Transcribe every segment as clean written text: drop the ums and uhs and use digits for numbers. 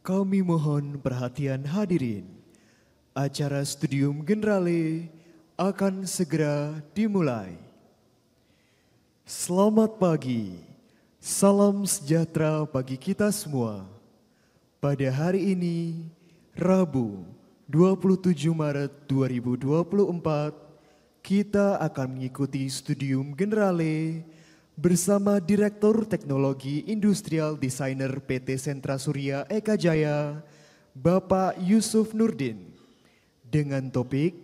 Kami mohon perhatian hadirin. Acara Studium Generale akan segera dimulai. Selamat pagi, salam sejahtera bagi kita semua. Pada hari ini, Rabu 27 Maret 2024, kita akan mengikuti Studium Generale bersama Direktur Teknologi Industrial Designer PT Sentra Surya Eka Jaya, Bapak Yusuf Nurdin, dengan topik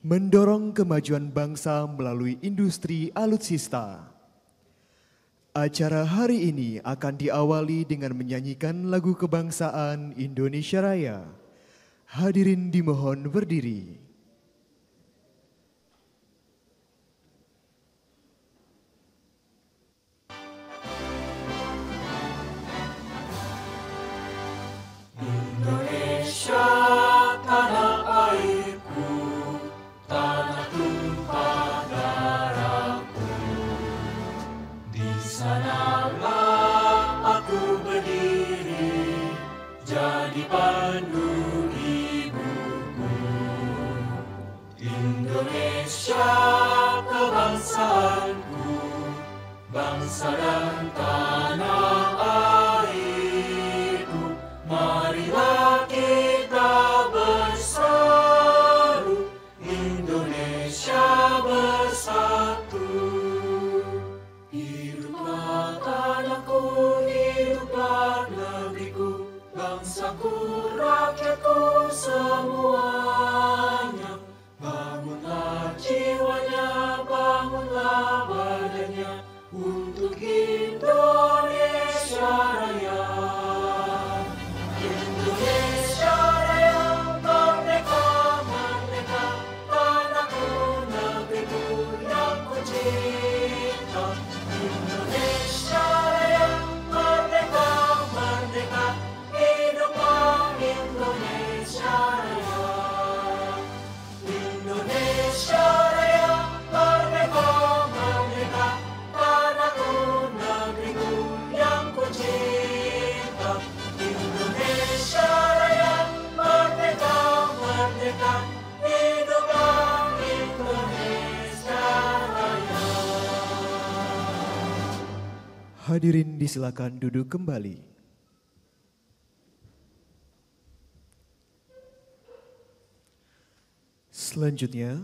Mendorong Kemajuan Bangsa Melalui Industri Alutsista. Acara hari ini akan diawali dengan menyanyikan lagu kebangsaan Indonesia Raya. Hadirin dimohon berdiri. Indonesia, tanah airku, tanah tumpah darahku. Di sanalah aku berdiri, jadi pandu ibuku. Indonesia, kebangsaanku, bangsa dan tanah airku. Marilah kita berseru, Indonesia bersatu. Hiduplah tanahku, hiduplah negeriku, bangsaku, rakyatku semuanya. Bangunlah jiwanya, bangunlah badannya, untuk Indonesia Raya. Indonesia Raya, merdeka, merdeka, tanahku, negeriku yang ku cinta. Indonesia Raya, merdeka, merdeka, hiduplah Indonesia Raya. Indonesia Raya, merdeka, merdeka, tanahku, negeriku yang ku cinta. Indonesia Raya, merdeka, merdeka, hiduplah Indonesia Raya. Hadirin disilakan duduk kembali. Selanjutnya,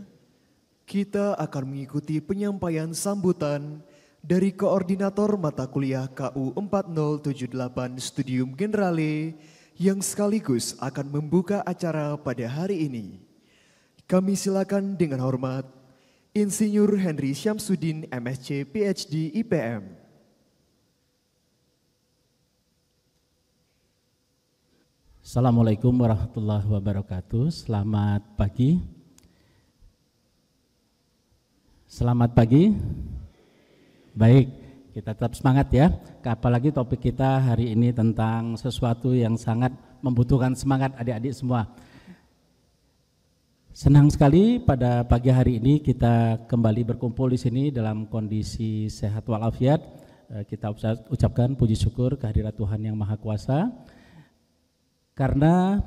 kita akan mengikuti penyampaian sambutan dari Koordinator Mata Kuliah KU 4078 Studium Generale yang sekaligus akan membuka acara pada hari ini. Kami silakan dengan hormat Insinyur Henry Syamsuddin MSc PhD IPM. Assalamualaikum warahmatullahi wabarakatuh. Selamat pagi. Selamat pagi. Baik, kita tetap semangat ya. Apalagi topik kita hari ini tentang sesuatu yang sangat membutuhkan semangat adik-adik semua. Senang sekali pada pagi hari ini kita kembali berkumpul di sini dalam kondisi sehat walafiat. Kita ucapkan puji syukur kehadirat Tuhan Yang Maha Kuasa. Karena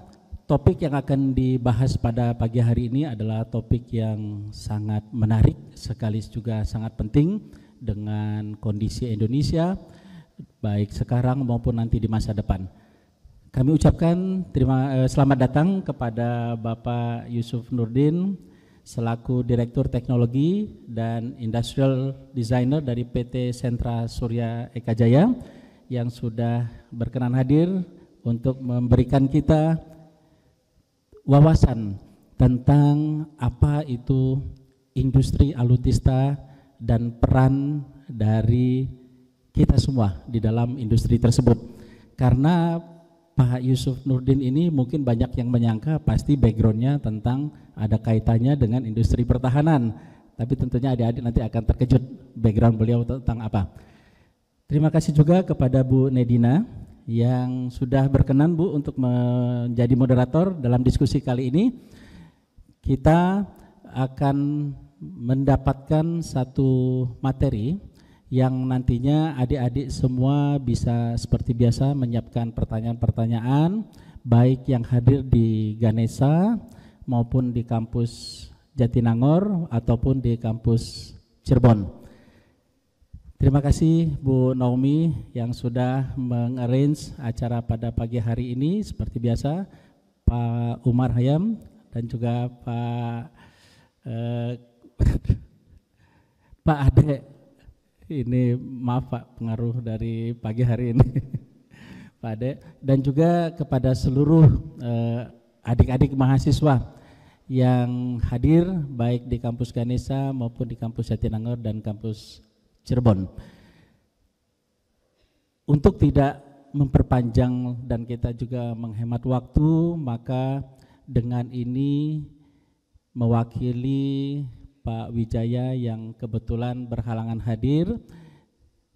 topik yang akan dibahas pada pagi hari ini adalah topik yang sangat menarik, sekaligus juga sangat penting dengan kondisi Indonesia, baik sekarang maupun nanti di masa depan. Kami ucapkan selamat datang kepada Bapak Yusuf Nurdin, selaku Direktur Teknologi dan Industrial Designer dari PT Sentra Surya Eka Jaya, yang sudah berkenan hadir untuk memberikan kita wawasan tentang apa itu industri alutsista dan peran dari kita semua di dalam industri tersebut. Karena Pak Yusuf Nurdin ini mungkin banyak yang menyangka pasti backgroundnya tentang ada kaitannya dengan industri pertahanan, tapi tentunya adik-adik nanti akan terkejut background beliau tentang apa. Terima kasih juga kepada Bu Nedina yang sudah berkenan Bu untuk menjadi moderator dalam diskusi kali ini. Kita akan mendapatkan satu materi yang nantinya adik-adik semua bisa seperti biasa menyiapkan pertanyaan-pertanyaan baik yang hadir di Ganesha maupun di kampus Jatinangor ataupun di kampus Cirebon. Terima kasih Bu Naomi yang sudah mengarrange acara pada pagi hari ini. Seperti biasa Pak Umar Hayam dan juga Pak Ade. Ini maaf Pak, pengaruh dari pagi hari ini Pak Ade, dan juga kepada seluruh adik-adik mahasiswa yang hadir baik di kampus Ganesha maupun di kampus Jatinangor dan kampus Cirebon. Untuk tidak memperpanjang dan kita juga menghemat waktu, maka dengan ini mewakili Pak Wijaya yang kebetulan berhalangan hadir,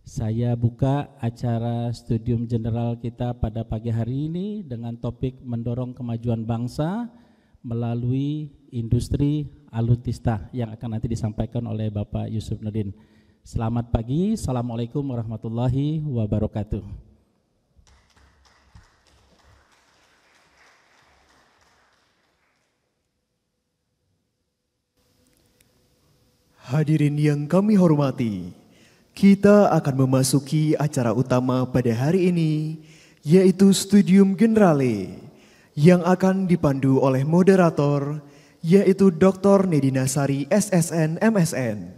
saya buka acara studium general kita pada pagi hari ini dengan topik mendorong kemajuan bangsa melalui industri alutista yang akan nanti disampaikan oleh Bapak Yusuf Nurdin. Selamat pagi, Assalamualaikum warahmatullahi wabarakatuh. Hadirin yang kami hormati, kita akan memasuki acara utama pada hari ini, yaitu Studium Generale, yang akan dipandu oleh moderator, yaitu Dr. Nedina Sari, SSN, MSN.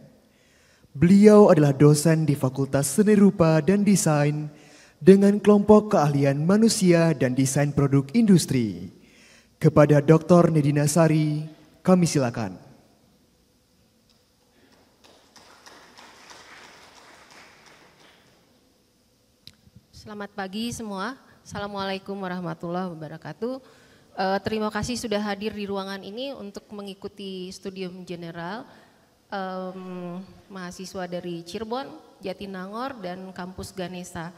Beliau adalah dosen di Fakultas Seni Rupa dan Desain dengan kelompok keahlian manusia dan desain produk industri. Kepada Dr. Nedina Sari, kami silakan. Selamat pagi semua. Assalamualaikum warahmatullahi wabarakatuh. Terima kasih sudah hadir di ruangan ini untuk mengikuti studium general mahasiswa dari Cirebon, Jatinangor, dan kampus Ganesha.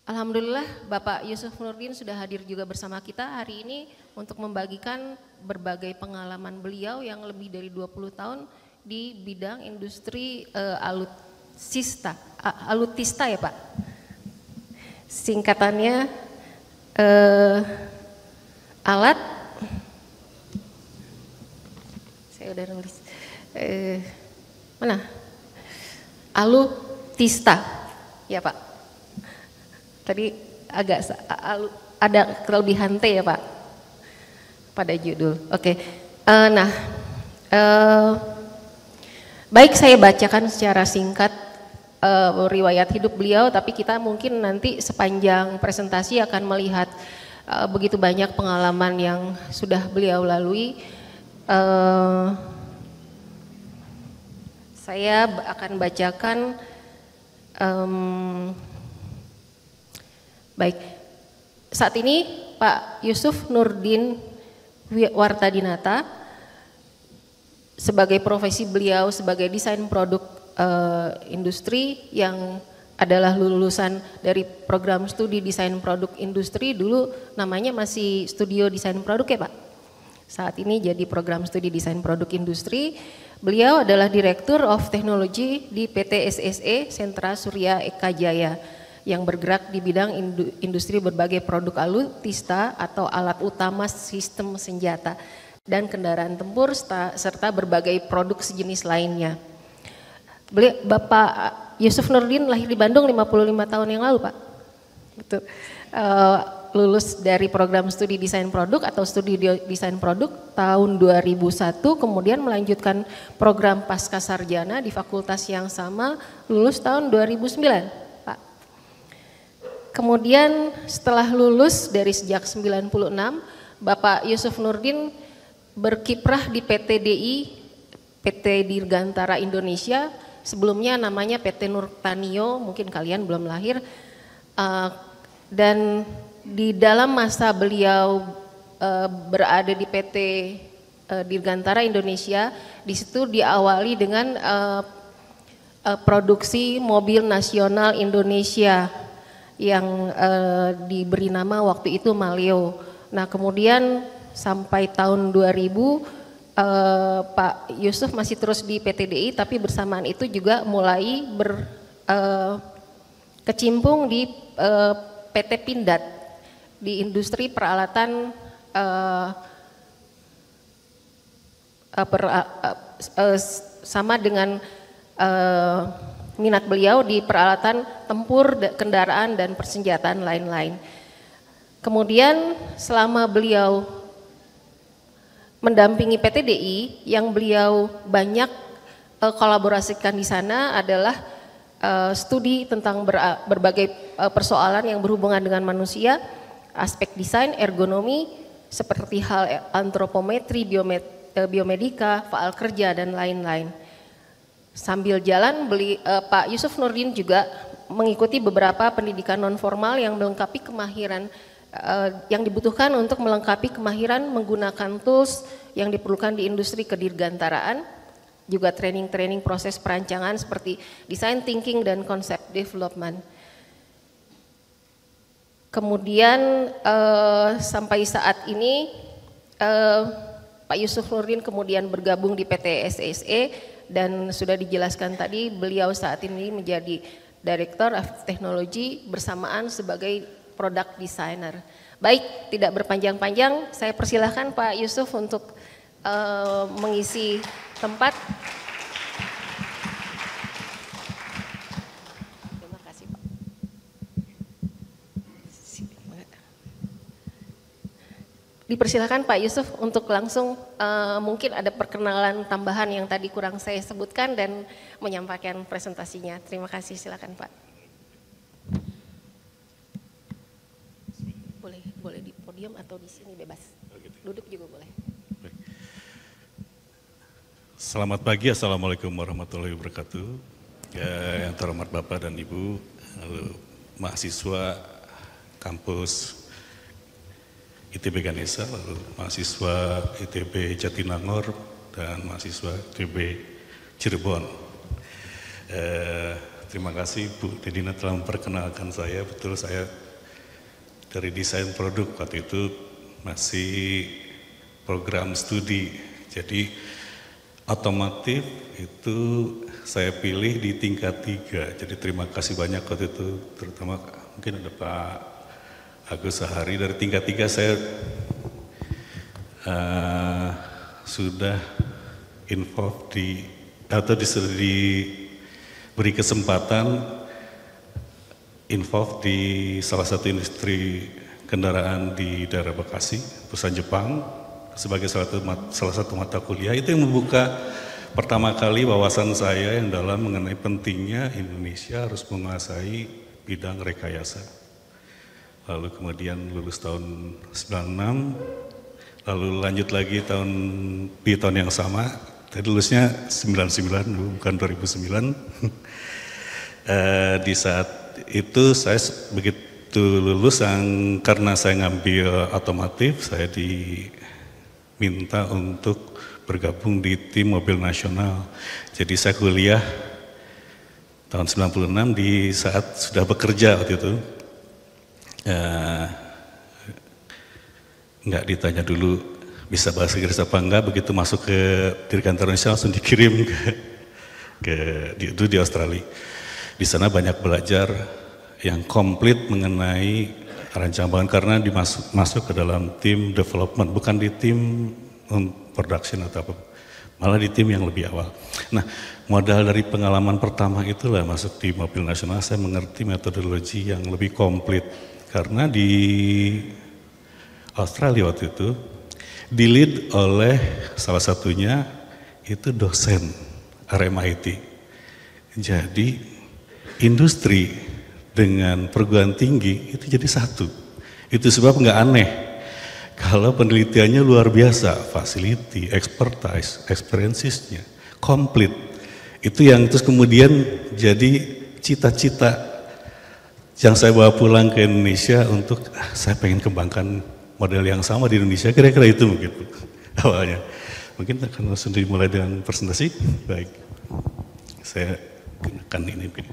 Alhamdulillah Bapak Yusuf Nurdin sudah hadir juga bersama kita hari ini untuk membagikan berbagai pengalaman beliau yang lebih dari 20 tahun di bidang industri alutista ya Pak. Singkatannya alat, saya udah nulis, mana? Alutista, ya Pak. Tadi agak ada kelebihan T ya Pak pada judul. Oke, baik saya bacakan secara singkat riwayat hidup beliau, tapi kita mungkin nanti sepanjang presentasi akan melihat begitu banyak pengalaman yang sudah beliau lalui. Saya akan bacakan, baik, saat ini Pak Yusuf Nurdin Wartadinata sebagai profesi beliau sebagai desain produk industri yang adalah lulusan dari program studi desain produk industri, dulu namanya masih studio desain produk ya Pak. Saat ini jadi program studi desain produk industri. Beliau adalah Direktur of Technology di PT SSE Sentra Surya Eka Jaya yang bergerak di bidang industri berbagai produk alutista atau alat utama sistem senjata dan kendaraan tempur serta berbagai produk sejenis lainnya. Bapak Yusuf Nurdin lahir di Bandung 55 tahun yang lalu Pak. Betul. Lulus dari program studi desain produk atau studi desain produk tahun 2001, kemudian melanjutkan program pasca sarjana di fakultas yang sama, lulus tahun 2009 Pak. Kemudian setelah lulus dari sejak 96, Bapak Yusuf Nurdin berkiprah di PT DI, PT Dirgantara Indonesia. Sebelumnya namanya PT Nurtanio, mungkin kalian belum lahir, dan di dalam masa beliau berada di PT Dirgantara Indonesia, di situ diawali dengan produksi mobil nasional Indonesia yang diberi nama waktu itu Maleo. Nah kemudian sampai tahun 2000 Pak Yusuf masih terus di PTDI, tapi bersamaan itu juga mulai berkecimpung di PT Pindad di industri peralatan sama dengan minat beliau di peralatan tempur, kendaraan dan persenjataan lain-lain. Kemudian selama beliau mendampingi PTDI, yang beliau banyak kolaborasikan di sana adalah studi tentang berbagai persoalan yang berhubungan dengan manusia, aspek desain, ergonomi, seperti hal antropometri, biomedika, faal kerja, dan lain-lain. Sambil jalan, Pak Yusuf Nurdin juga mengikuti beberapa pendidikan non formal yang melengkapi kemahiran yang dibutuhkan untuk melengkapi kemahiran menggunakan tools yang diperlukan di industri kedirgantaraan, juga training-training proses perancangan seperti design thinking dan concept development. Kemudian sampai saat ini Pak Yusuf Nurdin kemudian bergabung di PT SSE dan sudah dijelaskan tadi beliau saat ini menjadi Director of Technology bersamaan sebagai product designer. Baik, tidak berpanjang-panjang, saya persilahkan Pak Yusuf untuk mengisi tempat. Terima kasih Pak. Dipersilahkan Pak Yusuf untuk langsung mungkin ada perkenalan tambahan yang tadi kurang saya sebutkan dan menyampaikan presentasinya. Terima kasih, silakan Pak. Boleh di podium atau di sini bebas. Duduk juga boleh. Selamat pagi, Assalamualaikum warahmatullahi wabarakatuh. Yang terhormat Bapak dan Ibu, mahasiswa kampus ITB Ganesha, lalu mahasiswa ITB Jatinangor, dan mahasiswa ITB Cirebon. Terima kasih Bu Dedina telah memperkenalkan saya. Betul, saya dari desain produk, waktu itu masih program studi. Jadi otomotif itu saya pilih di tingkat 3. Jadi terima kasih banyak waktu itu, terutama mungkin ada Pak Agus Sahari. Dari tingkat 3 saya sudah involved diberi kesempatan involved di salah satu industri kendaraan di daerah Bekasi, perusahaan Jepang, sebagai salah satu mata kuliah. Itu yang membuka pertama kali wawasan saya yang dalam mengenai pentingnya Indonesia harus menguasai bidang rekayasa. Lalu kemudian lulus tahun 96, lalu lanjut lagi di tahun yang sama, tadi lulusnya 99 bukan 2009. Di saat itu saya begitu lulus, karena saya ngambil otomotif, saya diminta untuk bergabung di tim mobil nasional. Jadi saya kuliah tahun 96 di saat sudah bekerja waktu itu. Enggak ditanya dulu bisa bahasa Inggris apa enggak, begitu masuk ke Dirgantara Indonesia langsung dikirim di Australia. Di sana banyak belajar yang komplit mengenai rancangan, karena masuk ke dalam tim development, bukan di tim production atau apa, malah di tim yang lebih awal. Nah, modal dari pengalaman pertama itulah masuk di mobil nasional, saya mengerti metodologi yang lebih komplit, karena di Australia waktu itu di-lead oleh salah satunya itu dosen RMIT. Jadi industri dengan perguruan tinggi itu jadi satu. Itu sebab nggak aneh kalau penelitiannya luar biasa, facility, expertise, experiences-nya komplit. Itu yang terus kemudian jadi cita-cita yang saya bawa pulang ke Indonesia untuk saya pengen kembangkan model yang sama di Indonesia. Kira-kira itu mungkin awalnya. Mungkin akan langsung dimulai dengan presentasi. Baik, saya gunakan ini mungkin.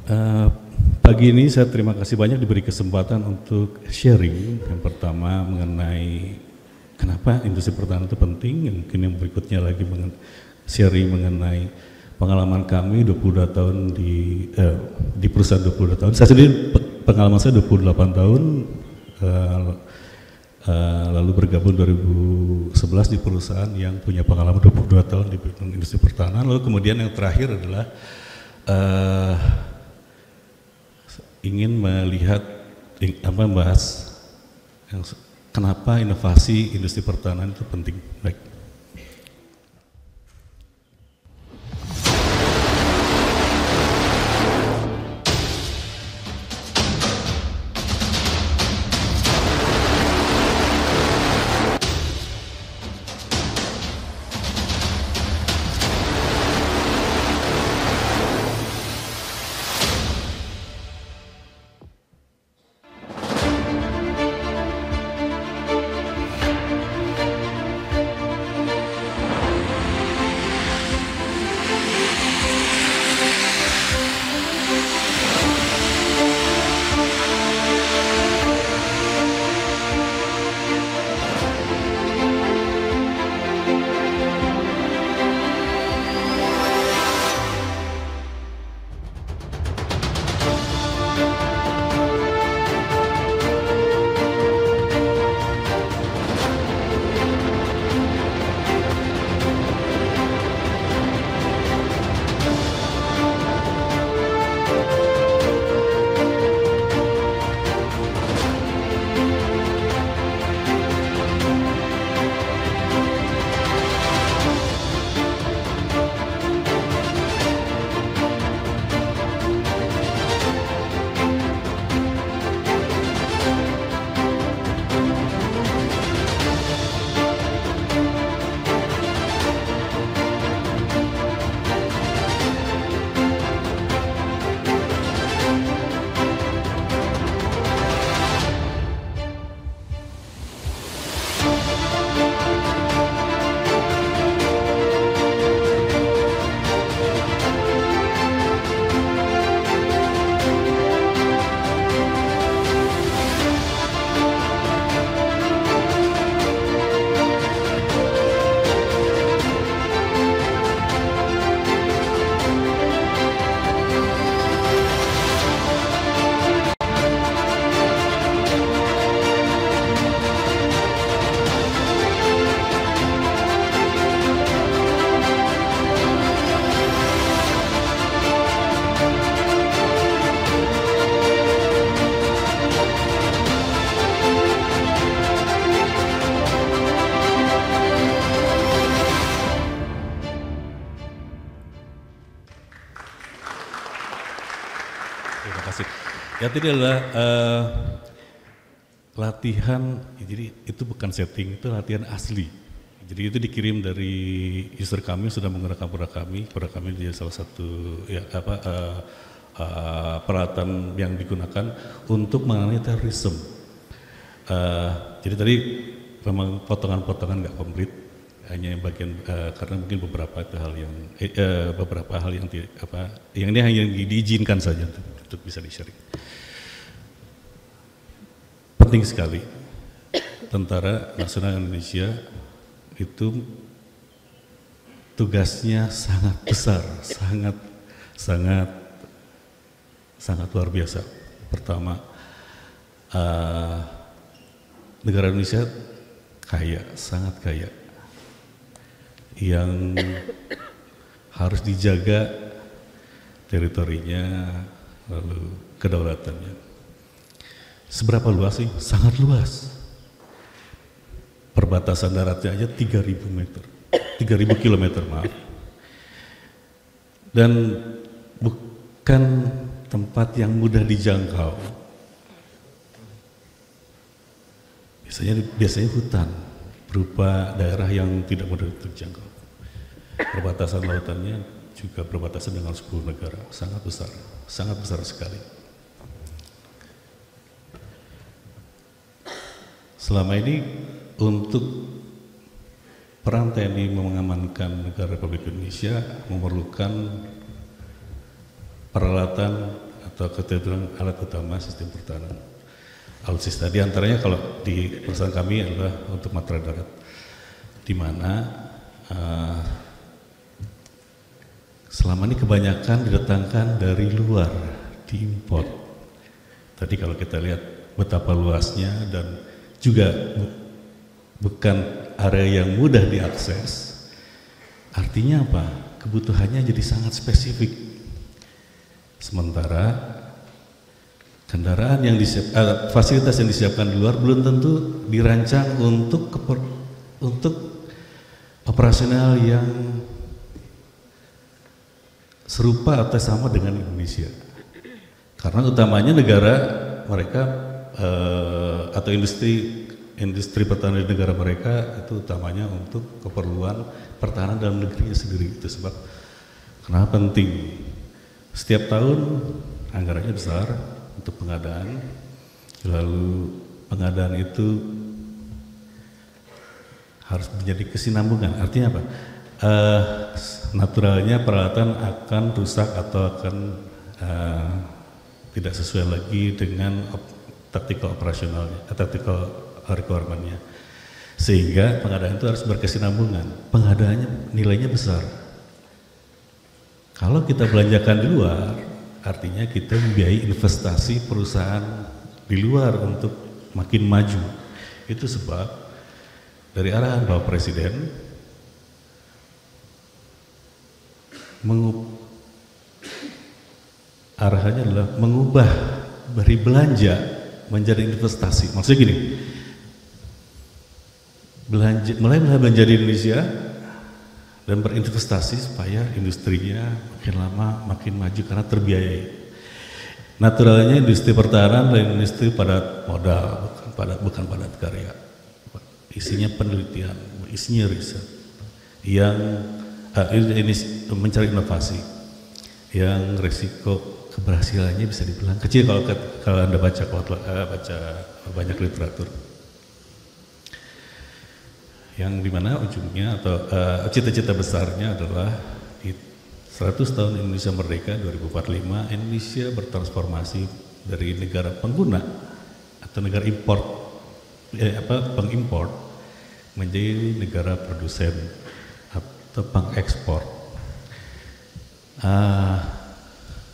Pagi ini saya terima kasih banyak diberi kesempatan untuk sharing. Yang pertama mengenai kenapa industri pertahanan itu penting, yang berikutnya lagi sharing mengenai pengalaman kami 22 tahun di perusahaan 22 tahun. Saya sendiri pengalaman saya 28 tahun, lalu bergabung 2011 di perusahaan yang punya pengalaman 22 tahun di industri pertahanan. Lalu kemudian yang terakhir adalah ingin melihat membahas kenapa inovasi industri pertahanan itu penting. Baik. Terima kasih. Yang tadi adalah latihan, jadi itu bukan setting, itu latihan asli. Jadi itu dikirim dari user kami, sudah menggunakan produk kami dia salah satu peralatan yang digunakan untuk menangani terorisme. Jadi tadi memang potongan-potongan nggak komplit, hanya bagian karena mungkin beberapa hal yang ini hanya diizinkan saja untuk bisa di-sharing. Penting sekali, Tentara Nasional Indonesia itu tugasnya sangat besar, sangat luar biasa. Pertama, negara Indonesia kaya, sangat kaya, yang harus dijaga teritorinya, lalu kedaulatannya. Seberapa luas sih? Sangat luas. Perbatasan daratnya aja 3.000 kilometer, maaf. Dan bukan tempat yang mudah dijangkau. Biasanya hutan, berupa daerah yang tidak mudah terjangkau. Perbatasan lautannya juga berbatasan dengan 10 negara, sangat besar sekali. Selama ini untuk peran TNI mengamankan negara Republik Indonesia memerlukan peralatan atau kita bilang alat utama sistem pertahanan alutsista. Di antaranya kalau di perusahaan kami adalah untuk matra darat, di mana selama ini kebanyakan didatangkan dari luar, diimpor. Tadi kalau kita lihat betapa luasnya dan juga bukan area yang mudah diakses, artinya apa? Kebutuhannya jadi sangat spesifik. Sementara kendaraan yang fasilitas yang disiapkan di luar belum tentu dirancang untuk operasional yang serupa atau sama dengan Indonesia. Karena utamanya negara mereka atau industri pertahanan di negara mereka itu utamanya untuk keperluan pertahanan dalam negerinya sendiri. Itu sebab kenapa penting. Setiap tahun anggarannya besar untuk pengadaan, lalu pengadaan itu harus menjadi kesinambungan. Artinya apa? Naturalnya peralatan akan rusak atau akan tidak sesuai lagi dengan tactical operasionalnya, tactical requirement-nya. Sehingga pengadaan itu harus berkesinambungan. Pengadaannya nilainya besar. Kalau kita belanjakan di luar, artinya kita membiayai investasi perusahaan di luar untuk makin maju. Itu sebab dari arahan Bapak Presiden arahannya adalah mengubah dari belanja menjadi investasi. Maksudnya gini, mulai belanja di Indonesia dan berinvestasi supaya industrinya makin lama makin maju karena terbiayai. Naturalnya industri pertahanan dan industri padat modal, bukan padat karya. Isinya penelitian, isinya riset yang ini mencari inovasi yang resiko keberhasilannya bisa dibilang kecil kalau Anda baca banyak literatur. Yang dimana ujungnya atau cita-cita besarnya adalah di 100 tahun Indonesia Merdeka 2045, Indonesia bertransformasi dari negara pengguna atau negara pengimpor menjadi negara produsen atau pengekspor.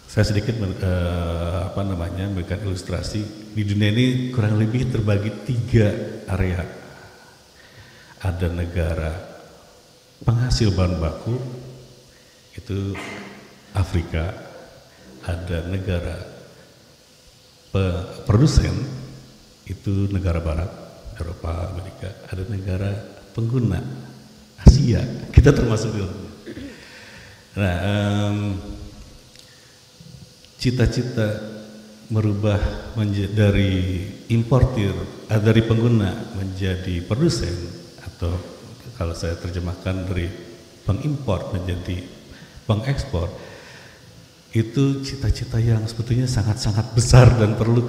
Saya sedikit memberikan ilustrasi. Di dunia ini kurang lebih terbagi 3 area. Ada negara penghasil bahan baku, itu Afrika. Ada negara produsen, itu negara barat, Eropa, Amerika. Ada negara pengguna, Asia. Kita termasuk di dalamnya. Nah, cita-cita merubah dari importir, dari pengguna menjadi produsen, atau kalau saya terjemahkan dari pengimpor menjadi pengekspor, itu cita-cita yang sebetulnya sangat-sangat besar dan perlu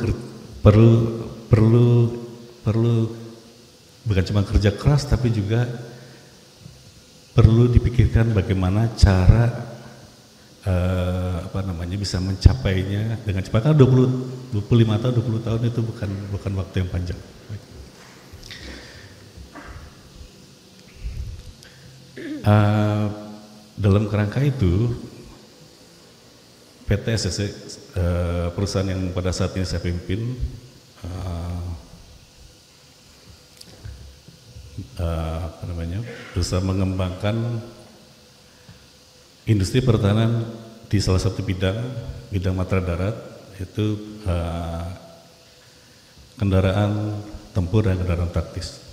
bukan cuma kerja keras tapi juga perlu dipikirkan bagaimana cara bisa mencapainya dengan cepat. Karena 25 tahun, 20 tahun itu bukan waktu yang panjang. Dalam kerangka itu PT SSC, perusahaan yang pada saat ini saya pimpin, berusaha mengembangkan industri pertahanan di salah satu bidang matra darat, yaitu kendaraan tempur dan kendaraan taktis.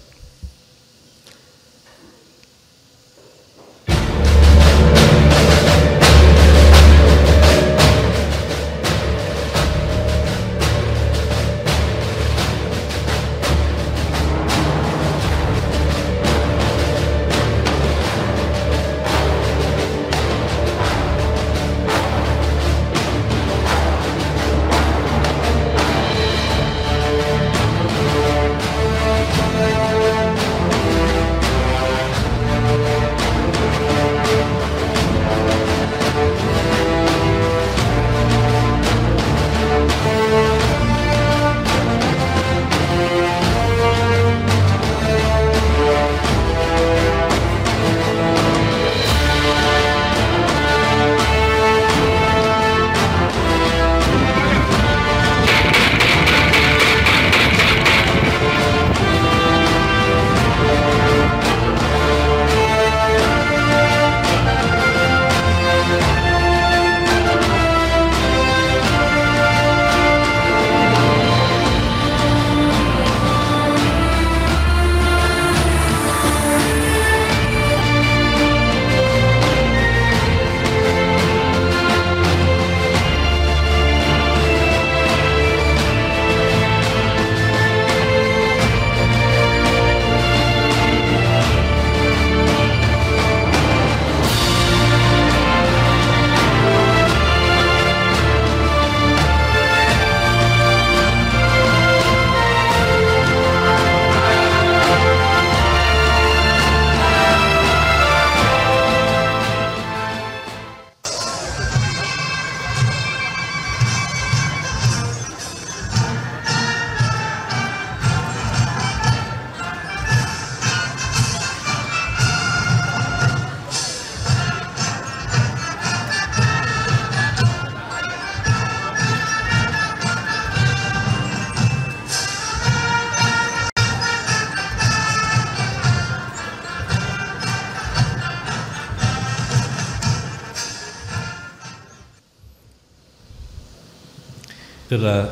itulah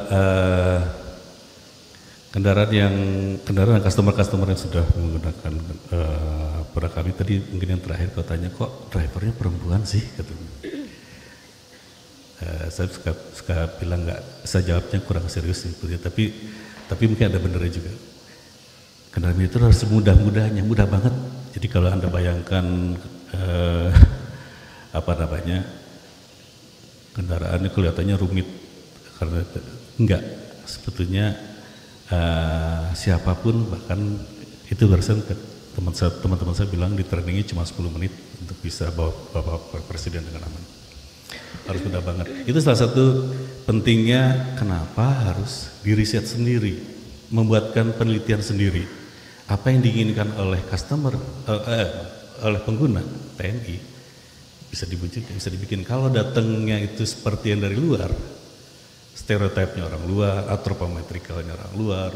kendaraan customer yang sudah menggunakan produk kami. Tadi mungkin yang terakhir kau tanya, kok drivernya perempuan sih katanya. Saya suka bilang saya jawabnya kurang serius sebetulnya, tapi mungkin ada benernya juga. Kendaraan itu harus mudah-mudahnya, mudah banget. Jadi kalau Anda bayangkan kendaraannya kelihatannya rumit, karena enggak, sebetulnya siapapun, bahkan itu barusan teman-teman saya bilang di trainingnya cuma 10 menit untuk bisa bawa Bapak Presiden dengan aman. Harus mudah banget. Itu salah satu pentingnya kenapa harus diriset sendiri, membuatkan penelitian sendiri. Apa yang diinginkan oleh customer, oleh pengguna TNI bisa dibikin. Kalau datangnya itu seperti yang dari luar, stereotipnya orang luar, antropometrikalnya orang luar,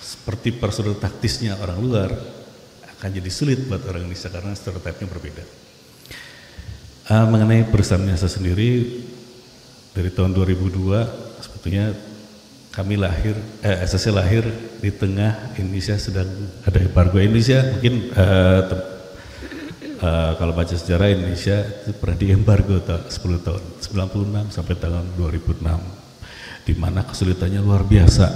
seperti prosedur taktisnya orang luar, akan jadi sulit buat orang Indonesia karena stereotipnya berbeda. Mengenai perusahaannya saya sendiri, dari tahun 2002 sebetulnya kami SSC lahir di tengah Indonesia sedang ada embargo. Indonesia mungkin kalau baca sejarah Indonesia itu pernah diembargo 10 tahun, 96 sampai tahun 2006, di mana kesulitannya luar biasa.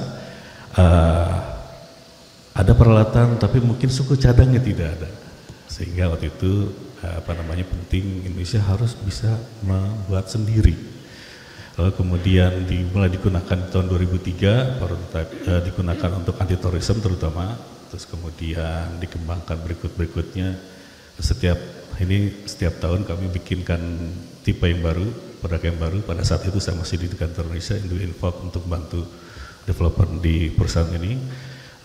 Ada peralatan tapi mungkin suku cadangnya tidak ada, sehingga waktu itu penting Indonesia harus bisa membuat sendiri. Lalu kemudian mulai digunakan tahun 2003, digunakan untuk anti terorisme terutama, terus kemudian dikembangkan berikutnya. Setiap tahun kami bikinkan tipe yang baru, produk yang baru. Pada saat itu saya masih di kantor Indonesia, Infox, untuk bantu developer di perusahaan ini.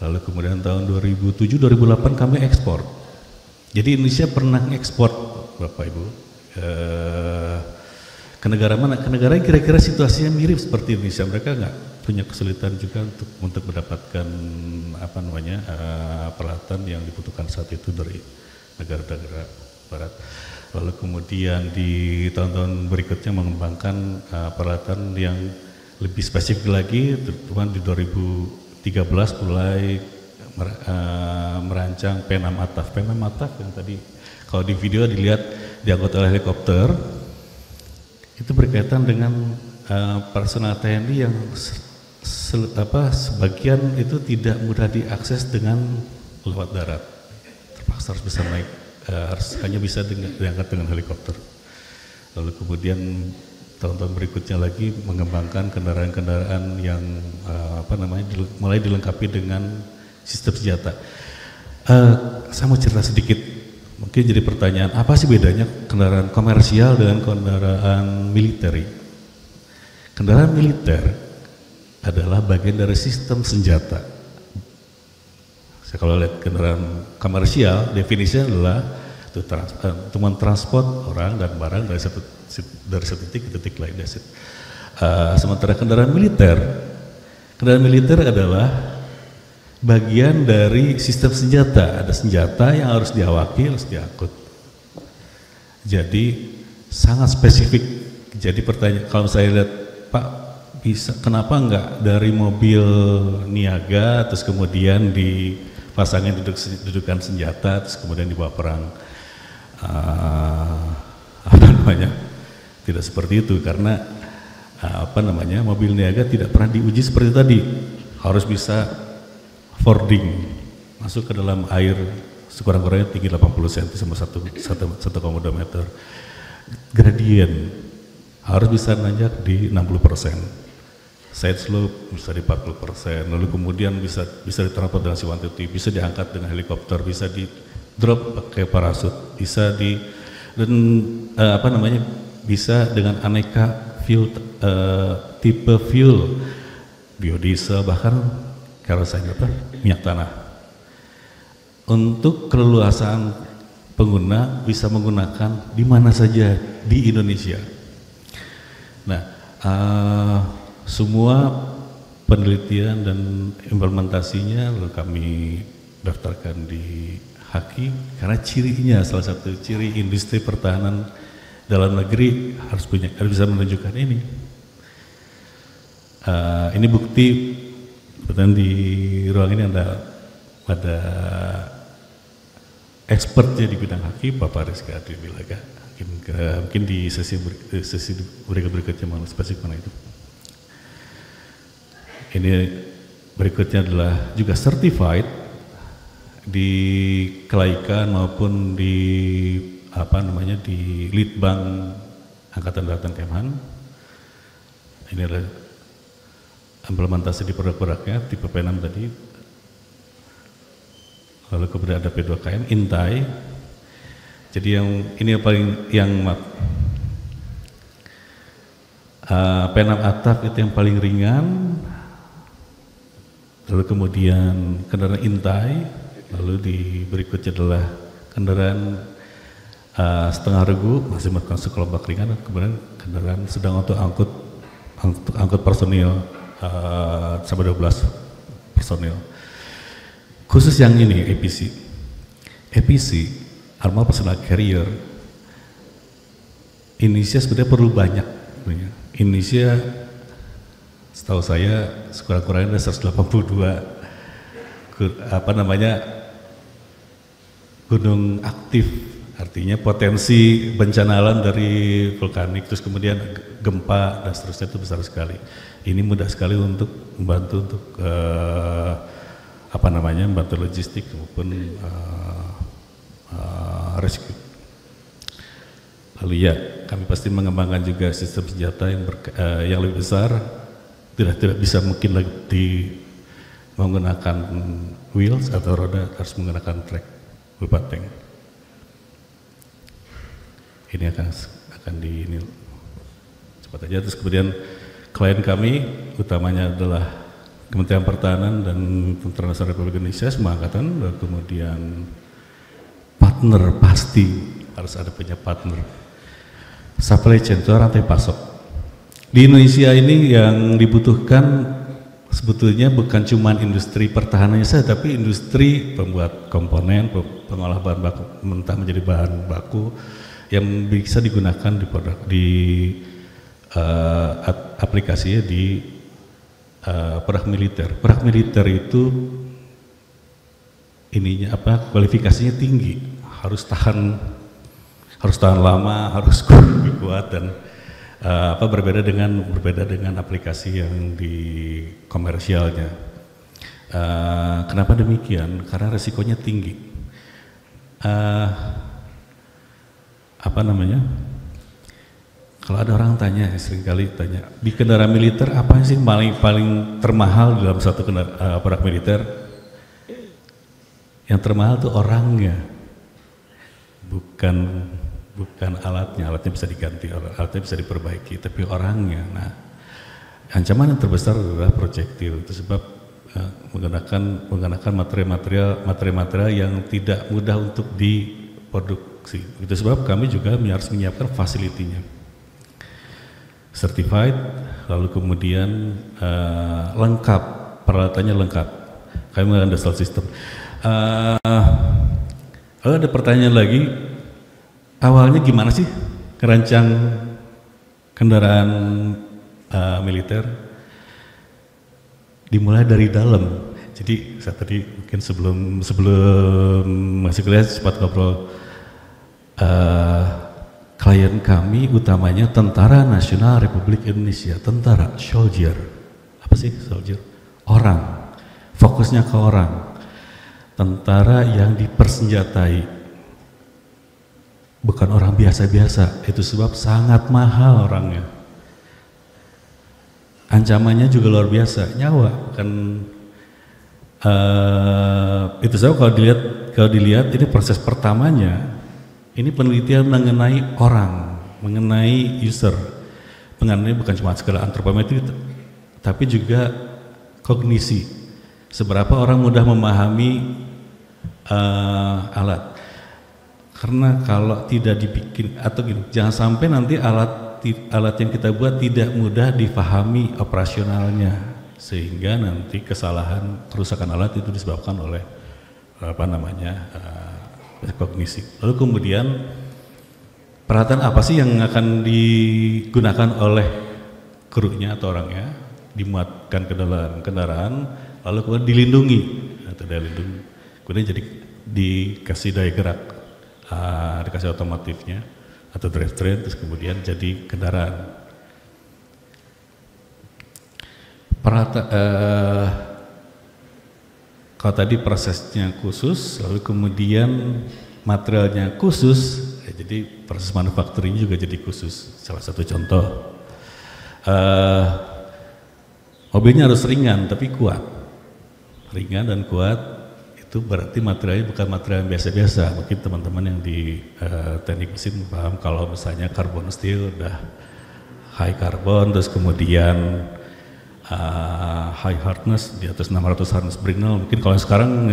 Lalu kemudian tahun 2007-2008 kami ekspor. Jadi Indonesia pernah ekspor, Bapak Ibu, ke negara mana? Ke negara yang kira-kira situasinya mirip seperti Indonesia. Mereka nggak punya kesulitan juga untuk mendapatkan peralatan yang dibutuhkan saat itu dari negara-negara Barat. Lalu kemudian di tahun-tahun berikutnya mengembangkan peralatan yang lebih spesifik lagi, terutama di 2013 mulai merancang P6 ATAF. P6 ATAF yang tadi kalau di video dilihat diangkut oleh helikopter, itu berkaitan dengan personal TNI yang sebagian itu tidak mudah diakses dengan lewat darat. Terpaksa harus bisa naik, hanya bisa diangkat dengan helikopter. Lalu kemudian tahun-tahun berikutnya lagi mengembangkan kendaraan-kendaraan yang mulai dilengkapi dengan sistem senjata. Saya mau cerita sedikit, mungkin jadi pertanyaan, apa sih bedanya kendaraan komersial dengan kendaraan militer? Kendaraan militer adalah bagian dari sistem senjata. Saya kalau lihat kendaraan komersial, definisinya adalah untuk mentransport orang dan barang dari satu titik ke titik lain. Sementara kendaraan militer adalah bagian dari sistem senjata. Ada senjata yang harus diawaki, harus diangkut. Jadi sangat spesifik. Jadi pertanyaan, kalau saya lihat, Pak, kenapa enggak dari mobil niaga terus kemudian dipasangin dudukan senjata terus kemudian dibawa perang? Tidak seperti itu, karena mobil niaga tidak pernah diuji seperti tadi. Harus bisa fording, masuk ke dalam air sekurang-kurangnya tinggi 80 cm sama 1,2 meter. Gradien harus bisa nanjak di 60%, side slope bisa di 40%, lalu kemudian bisa ditransport dengan C-130, bisa diangkat dengan helikopter, bisa di drop pakai parasut, bisa bisa dengan aneka fuel, tipe fuel, biodiesel, bahkan kerosene minyak tanah. Untuk keleluasaan pengguna bisa menggunakan di mana saja di Indonesia. Nah, semua penelitian dan implementasinya kami daftarkan di haki karena cirinya, salah satu ciri industri pertahanan dalam negeri harus bisa menunjukkan ini. Ini bukti, kebetulan di ruang ini ada expertnya di bidang haki, Bapak Rizky Adri Wilaga. Mungkin di sesi berikutnya mau spesifik mana itu. Ini berikutnya adalah juga certified di kelaikan maupun di di Litbang Angkatan Darat dan Kemhan. Ini adalah implementasi di produk-produknya tipe P6 tadi. Lalu kemudian ada P2KM, Intai. Jadi ini yang P6 atap itu yang paling ringan. Lalu kemudian kendaraan Intai, lalu di berikutnya adalah kendaraan setengah regu masih melakukan sekelompok ringan, dan kemudian kendaraan sedang untuk angkut personil sampai 12 personil. Khusus yang ini EPC Armada Personal Carrier, Indonesia sebenarnya perlu banyak. Indonesia setahu saya sekurang-kurangnya ada 182 gunung aktif, artinya potensi bencana alam dari vulkanik, terus kemudian gempa dan seterusnya itu besar sekali. Ini mudah sekali untuk membantu untuk membantu logistik maupun rescue. Lalu ya, kami pasti mengembangkan juga sistem senjata yang lebih besar, tidak bisa mungkin lagi menggunakan wheels atau roda, harus menggunakan track berupa tank. Ini akan ini cepat aja. Terus kemudian klien kami utamanya adalah Kementerian Pertahanan dan Tentara Nasional Republik Indonesia, semua angkatan. Dan kemudian partner, pasti harus ada punya partner. Supply chain itu rantai pasok. Di Indonesia ini yang dibutuhkan sebetulnya bukan cuma industri pertahanannya saja, tapi industri pembuat komponen, pengolah bahan baku mentah menjadi bahan baku yang bisa digunakan di produk, aplikasinya di perang militer. Perang militer itu kualifikasinya tinggi, harus tahan lama, harus lebih kuat, dan berbeda dengan aplikasi yang di komersialnya. Kenapa demikian? Karena resikonya tinggi. Kalau ada orang tanya, seringkali tanya, di kendaraan militer apa sih paling termahal dalam satu perang militer? Yang termahal itu orangnya, bukan alatnya bisa diganti, alatnya bisa diperbaiki, tapi orangnya. Nah, ancaman yang terbesar adalah projektil. Itu sebab menggunakan material yang tidak mudah untuk diproduksi. Itu sebab kami juga harus menyiapkan fasilitinya, certified, lalu kemudian lengkap, peralatannya lengkap. Kami menggunakan Dassault System. Lalu ada pertanyaan lagi, awalnya gimana sih ngerancang kendaraan militer? Dimulai dari dalam. Jadi saya tadi mungkin sebelum masih kuliah sempat ngobrol, klien kami utamanya Tentara Nasional Republik Indonesia, tentara, soldier. Apa sih soldier? Orang, fokusnya ke orang. Tentara yang dipersenjatai, bukan orang biasa-biasa. Itu sebab sangat mahal orangnya. Ancamannya juga luar biasa, nyawa. Bukan itu sebab kalau dilihat ini proses pertamanya, ini penelitian mengenai orang, mengenai user. Mengenai bukan cuma sekedar antropometri, tapi juga kognisi. Seberapa orang mudah memahami alat. Karena kalau tidak dibikin atau gini, jangan sampai nanti alat yang kita buat tidak mudah difahami operasionalnya, sehingga nanti kesalahan kerusakan alat itu disebabkan oleh kognisi. Lalu kemudian peralatan apa sih yang akan digunakan oleh krunya atau orangnya, dimuatkan ke dalam kendaraan, lalu kemudian dilindungi atau dilindungi, kemudian jadi dikasih daya gerak, dikasih otomotifnya atau drivetrain, terus kemudian jadi kendaraan. Kalau tadi prosesnya khusus, lalu kemudian materialnya khusus, ya jadi proses manufacturing juga jadi khusus. Salah satu contoh, mobilnya harus ringan tapi kuat, ringan dan kuat. Itu berarti materialnya bukan material yang biasa-biasa. Mungkin teman-teman yang di teknik mesin paham kalau misalnya carbon steel udah high carbon, terus kemudian high hardness di atas 600 hardness Brinell. Mungkin kalau sekarang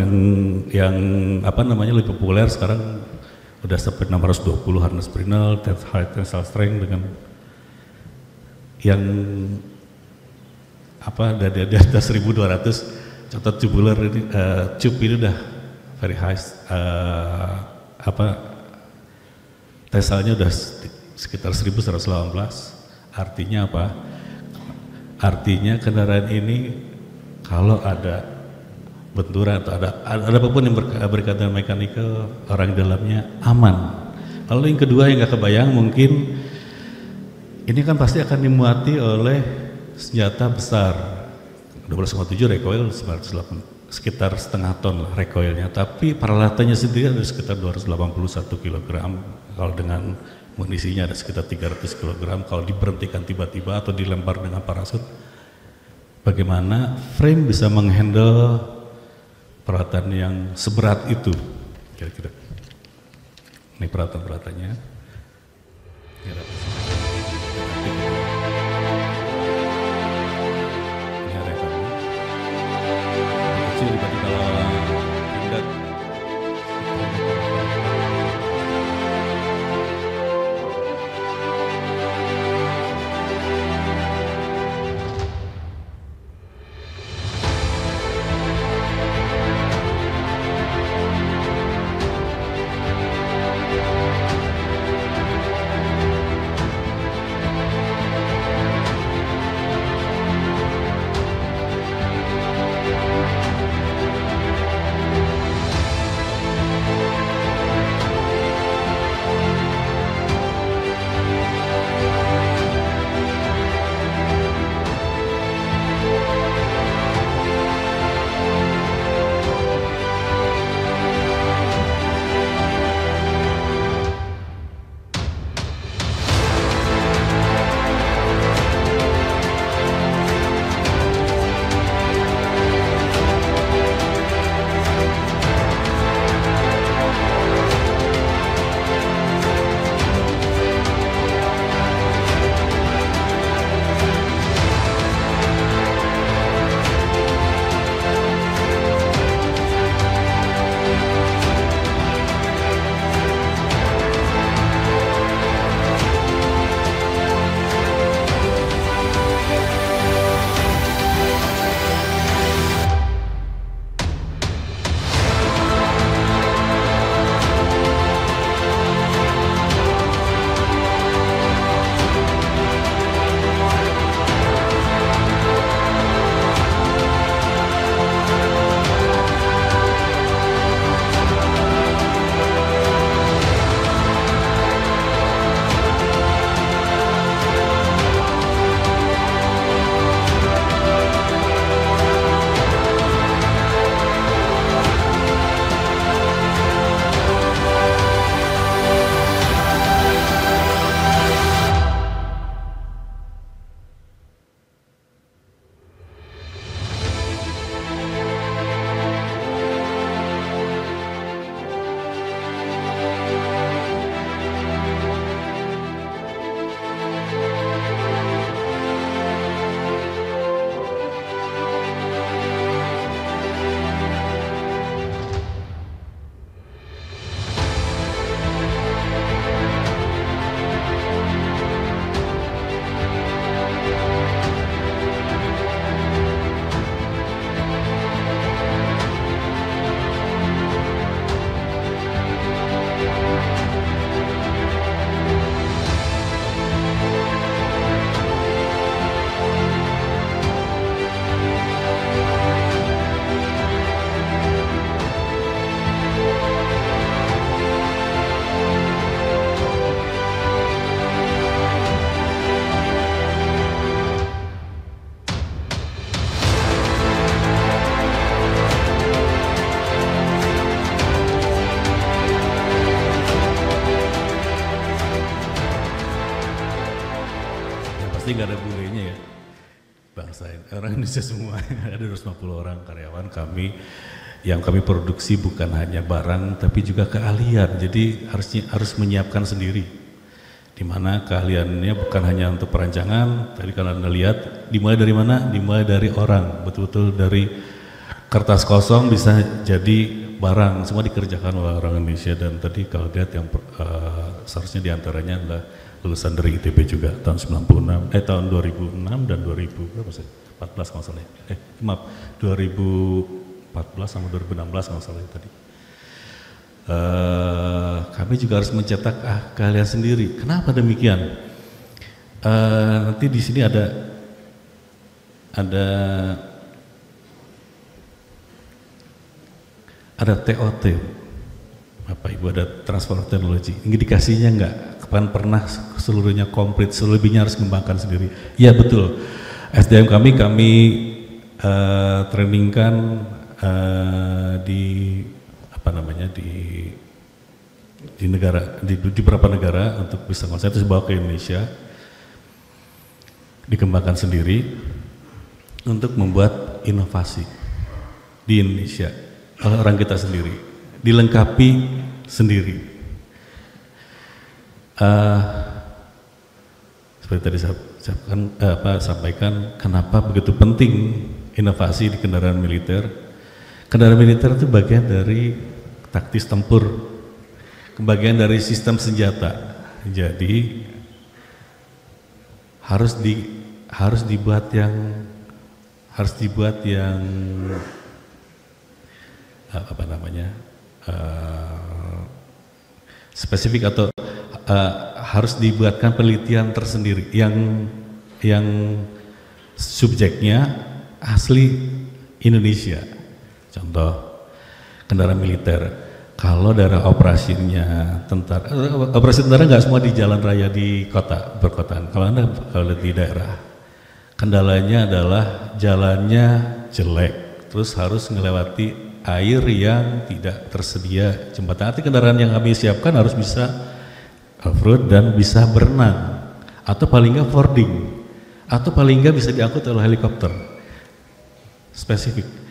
yang apa namanya lebih populer sekarang udah sampai 620 hardness Brinell, high tensile strength dengan yang apa dari atas 1200. Contoh tubular ini, tube ini udah very high, tensilenya udah sekitar 1118. Artinya apa? Artinya kendaraan ini kalau ada benturan atau ada apapun yang berkaitan dengan mekanikal, orang di dalamnya aman. Lalu yang kedua yang nggak kebayang mungkin ini kan pasti akan dimuati oleh senjata besar. 12,7 recoil sekitar setengah ton lah recoilnya, tapi peralatannya sendiri ada sekitar 281 kg. Kalau dengan munisinya ada sekitar 300 kg. Kalau diberhentikan tiba-tiba atau dilempar dengan parasut, bagaimana frame bisa menghandle peralatan yang seberat itu? Kira-kira ini peralatan-peralatannya. Dibanding kalau pindah pasti nggak ada bulenya ya. Bangsa orang Indonesia semua, ada 250 orang karyawan kami. Yang kami produksi bukan hanya barang tapi juga keahlian. Jadi harus menyiapkan sendiri. Di mana keahliannya bukan hanya untuk perancangan, tadi kalau Anda lihat dimulai dari mana? Dimulai dari orang, betul-betul dari kertas kosong bisa jadi barang, semua dikerjakan oleh orang Indonesia. Dan tadi kalau lihat yang seharusnya diantaranya adalah lulusan dari ITB juga tahun 2006 dan 2000 berapa sih? 14 kalau salah. 2014 sama 2016 kalau salah tadi. Kami juga harus mencetak keahlian sendiri. Kenapa demikian? Nanti di sini ada TOT, Bapak Ibu, ada transfer teknologi. Indikasinya enggak, kapan pernah seluruhnya komplit, selebihnya harus mengembangkan sendiri. Iya betul. SDM kami trainingkan di beberapa negara untuk bisa konsentrasi bawa ke Indonesia, dikembangkan sendiri untuk membuat inovasi di Indonesia oleh orang kita sendiri, dilengkapi sendiri. Seperti tadi saya sampaikan, kenapa begitu penting inovasi di kendaraan militer. Kendaraan militer itu bagian dari taktis tempur, bagian dari sistem senjata. Jadi harus dibuat yang spesifik, atau harus dibuatkan penelitian tersendiri yang subjeknya asli Indonesia. Contoh kendaraan militer, kalau daerah operasinya tentara, operasi tentara nggak semua di jalan raya di kota perkotaan. Kalau di daerah, kendalanya adalah jalannya jelek, terus harus melewati air yang tidak tersedia jembatan. Arti kendaraan yang kami siapkan harus bisa off-road dan bisa berenang, atau paling nggak fording, atau paling nggak bisa diangkut oleh helikopter. Spesifik.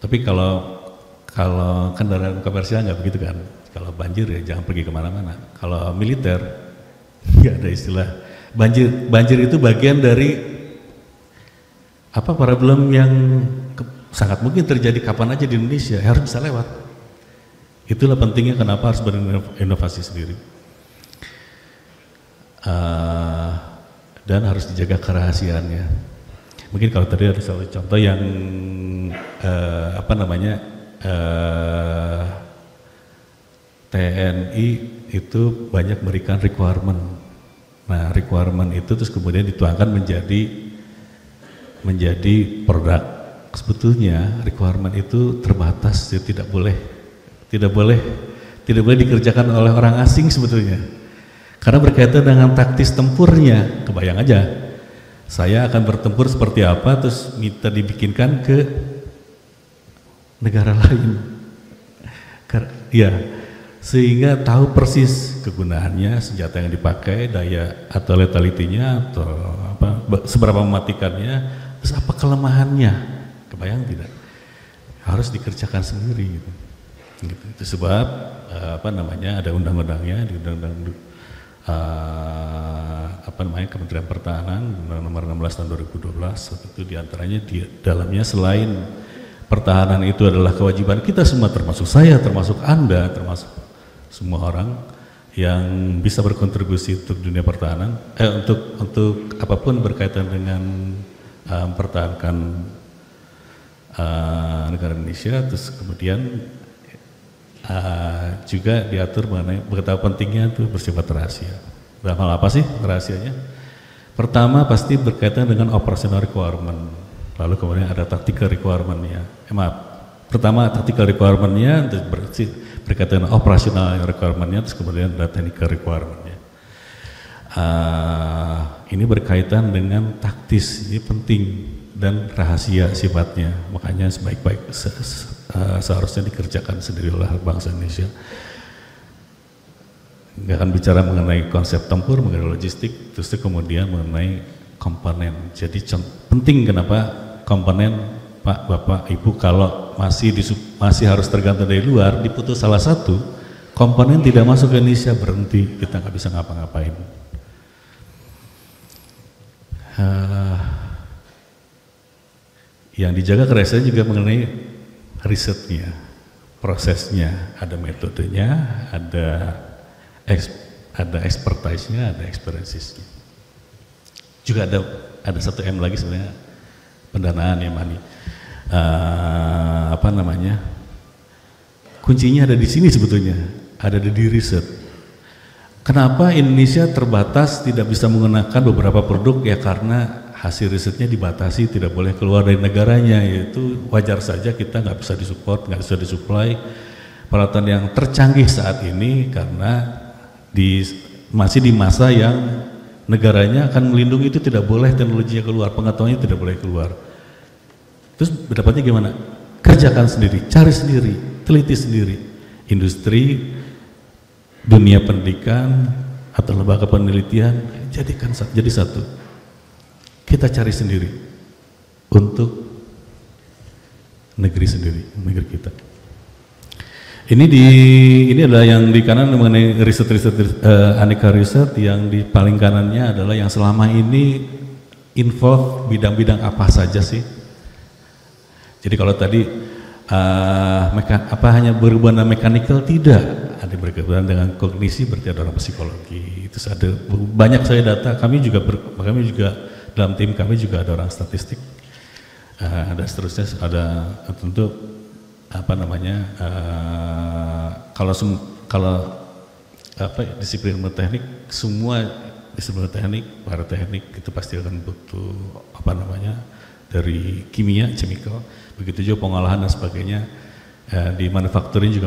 Tapi kalau kendaraan komersial nggak begitu kan. Kalau banjir ya jangan pergi kemana-mana. Kalau militer nggak ada istilah banjir. Banjir itu bagian dari problem yang sangat mungkin terjadi kapan aja di Indonesia, harus bisa lewat. Itulah pentingnya kenapa harus berinovasi sendiri. Dan harus dijaga kerahasiaannya. Mungkin kalau tadi ada salah contoh yang TNI itu banyak memberikan requirement. Nah, requirement itu terus kemudian dituangkan menjadi produk. Sebetulnya requirement itu terbatas, tidak boleh dikerjakan oleh orang asing sebetulnya. Karena berkaitan dengan taktis tempurnya. Kebayang aja, saya akan bertempur seperti apa, terus minta dibikinkan ke negara lain. Ya, sehingga tahu persis kegunaannya, senjata yang dipakai, daya atau letalitinya, atau seberapa mematikannya, terus apa kelemahannya. Kebayang tidak? Harus dikerjakan sendiri gitu. Itu sebab ada undang-undangnya, di undang-undang Kementerian Pertahanan nomor 16 tahun 2012. Itu diantaranya di dalamnya, selain pertahanan itu adalah kewajiban kita semua, termasuk saya, termasuk Anda, termasuk semua orang yang bisa berkontribusi untuk dunia pertahanan, untuk apapun berkaitan dengan mempertahankan negara Indonesia. Terus kemudian juga diatur mengenai betapa pentingnya itu bersifat rahasia. Dalam hal apa sih rahasianya? Pertama pasti berkaitan dengan operational requirement, lalu kemudian ada tactical requirement-nya. Pertama tactical requirement-nya berkaitan dengan operational requirement-nya, terus kemudian ada technical requirement-nya. Ini berkaitan dengan taktis, ini penting dan rahasia sifatnya, makanya sebaik-baik seharusnya dikerjakan sendiri oleh bangsa Indonesia. Nggak akan bicara mengenai konsep tempur, mengenai logistik, terus kemudian mengenai komponen. Jadi penting kenapa komponen Pak, Bapak, Ibu kalau masih harus tergantung dari luar, diputus salah satu, komponen tidak masuk ke Indonesia, berhenti, kita nggak bisa ngapa-ngapain. Yang dijaga keresnya juga mengenai risetnya, prosesnya, ada metodenya, ada expertise-nya, ada experiences-nya. Juga ada satu M lagi sebenarnya, pendanaan ya Mani. Kuncinya ada di sini sebetulnya, ada di riset. Kenapa Indonesia terbatas tidak bisa menggunakan beberapa produk? Ya karena hasil risetnya dibatasi, tidak boleh keluar dari negaranya. Yaitu wajar saja kita nggak bisa disupport, nggak bisa disuplai peralatan yang tercanggih saat ini karena masih di masa yang negaranya akan melindungi, itu tidak boleh teknologinya keluar, pengetahuannya tidak boleh keluar. Terus berdapatnya gimana? Kerjakan sendiri, cari sendiri, teliti sendiri. Industri, dunia pendidikan atau lembaga penelitian, jadi satu. Kita cari sendiri untuk negeri sendiri, negeri kita. Ini adalah yang di kanan mengenai riset aneka riset, yang di paling kanannya adalah yang selama ini involve bidang-bidang apa saja sih. Jadi kalau tadi hanya berhubungan dengan mechanical, tidak, ada berhubungan dengan kognisi, berarti ada orang psikologi. Itu ada banyak saya data, kami juga dalam tim kami juga ada orang statistik, ada seterusnya, ada tentu disiplin ilmu teknik, semua disiplin teknik, para teknik itu pasti akan butuh dari kimia, chemical, begitu juga pengolahan dan sebagainya. Di manufacturing juga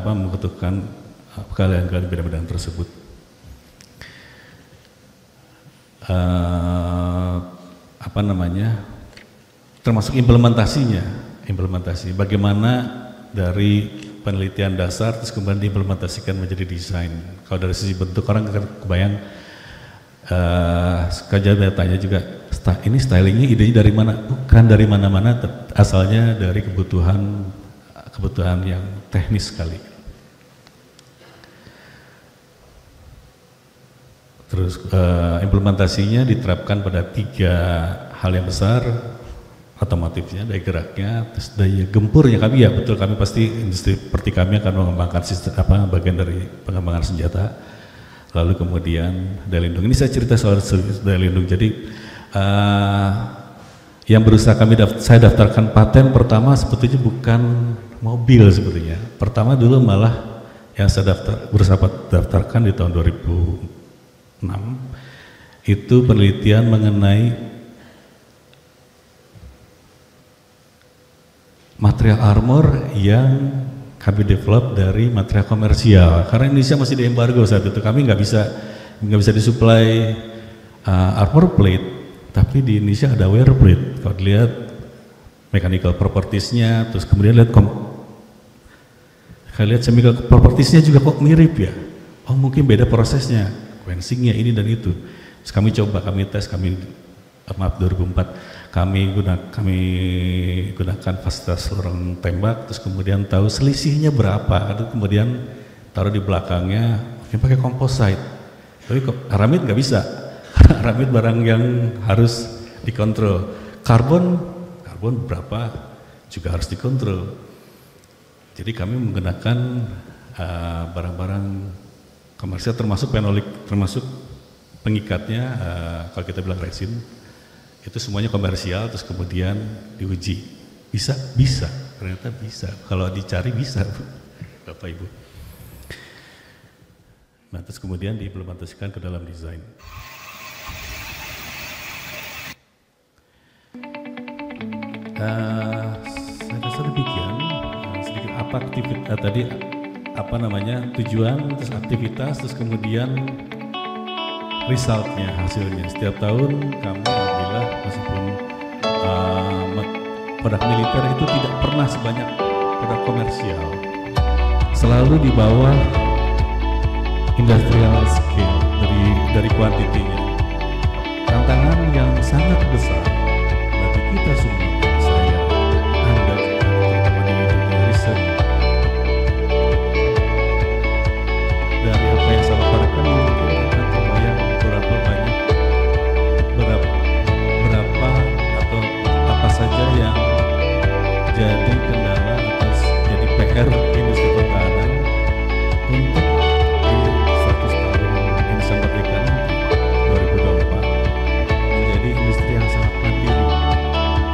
membutuhkan kalian-kalian bidang-bidang tersebut. Termasuk implementasi bagaimana dari penelitian dasar terus kemudian diimplementasikan menjadi desain. Kalau dari sisi bentuk orang kebayang, sekalian tanya juga, ini stylingnya idenya dari mana? Bukan dari mana-mana, asalnya dari kebutuhan yang teknis sekali. Terus implementasinya diterapkan pada 3 hal yang besar, otomotifnya, daya geraknya, terus daya gempurnya. Kami pasti industri seperti kami akan mengembangkan sistem bagian dari pengembangan senjata. Lalu kemudian daya lindung. Ini saya cerita soal daya lindung. Jadi yang berusaha saya daftarkan paten pertama sebetulnya bukan mobil sebetulnya. Pertama dulu malah yang saya berusaha daftarkan di tahun 2006 itu penelitian mengenai material armor yang kami develop dari material komersial. Karena Indonesia masih di embargo saat itu, kami nggak bisa disuplai armor plate, tapi di Indonesia ada wear plate. Kalau dilihat mechanical propertiesnya, terus kemudian lihat chemical propertiesnya juga kok mirip ya. Oh mungkin beda prosesnya, quenchingnya ini dan itu. Terus kami tes 2004 kami gunakan fasilitas lorong tembak, terus kemudian tahu selisihnya berapa, itu kemudian taruh di belakangnya, mungkin pakai composite. Tapi aramid nggak bisa, aramid barang yang harus dikontrol. Karbon berapa juga harus dikontrol. Jadi kami menggunakan barang-barang komersial, termasuk fenolik, termasuk pengikatnya, kalau kita bilang resin. Itu semuanya komersial, terus kemudian diuji. Bisa, ternyata bisa. Kalau dicari bisa, Bapak Ibu. Nah, terus kemudian diimplementasikan ke dalam desain. Saya rasa demikian. Sedikit aktivitas tadi tujuan, terus aktivitas, terus kemudian resultnya, hasilnya. Setiap tahun kami alhamdulillah meskipun produk militer itu tidak pernah sebanyak produk komersial, selalu di bawah industrial scale dari kuantitinya. Tantangan sangat besar bagi kita semua, bagi saya, Anda juga, terutama di dunia riset. Dari apa yang saya paparkan mungkin akan terbayang berapa atau apa saja yang jadi kendala atau jadi PR industri pertahanan untuk di 100 tahun Indonesia Merdeka nanti 2024 menjadi industri yang sangat mandiri,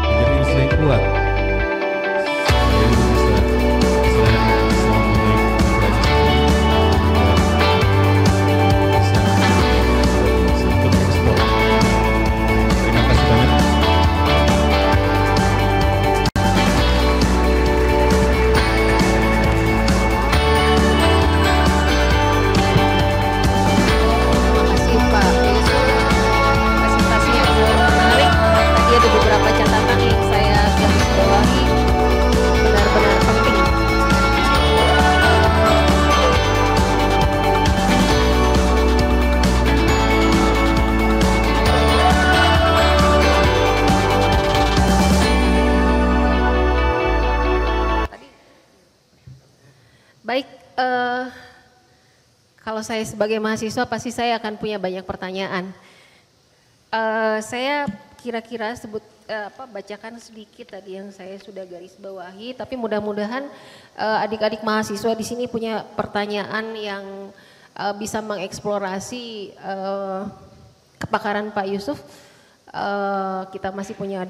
menjadi industri yang kuat. Saya bisa memiliki bisa untuk ekspor. Terima kasih banyak. Terima kasih Pak Yusuf, presentasinya sangat menarik. Tadi ada beberapa catatan yang saya garis bawahi, benar-benar penting. Baik, kalau saya sebagai mahasiswa pasti saya akan punya banyak pertanyaan. Saya kira-kira bacakan sedikit tadi yang saya sudah garis bawahi, tapi mudah-mudahan adik-adik mahasiswa di sini punya pertanyaan yang bisa mengeksplorasi kepakaran Pak Yusuf. Kita masih punya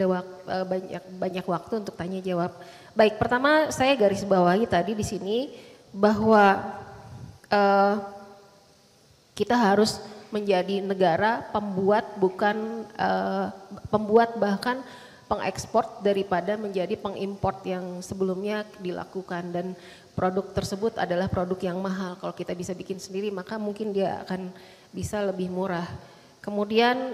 banyak waktu untuk tanya jawab. Baik, pertama saya garis bawahi tadi di sini bahwa kita harus menjadi negara pembuat pembuat bahkan pengekspor daripada menjadi pengimport yang sebelumnya dilakukan, dan produk tersebut adalah produk yang mahal. Kalau kita bisa bikin sendiri maka mungkin dia akan bisa lebih murah. Kemudian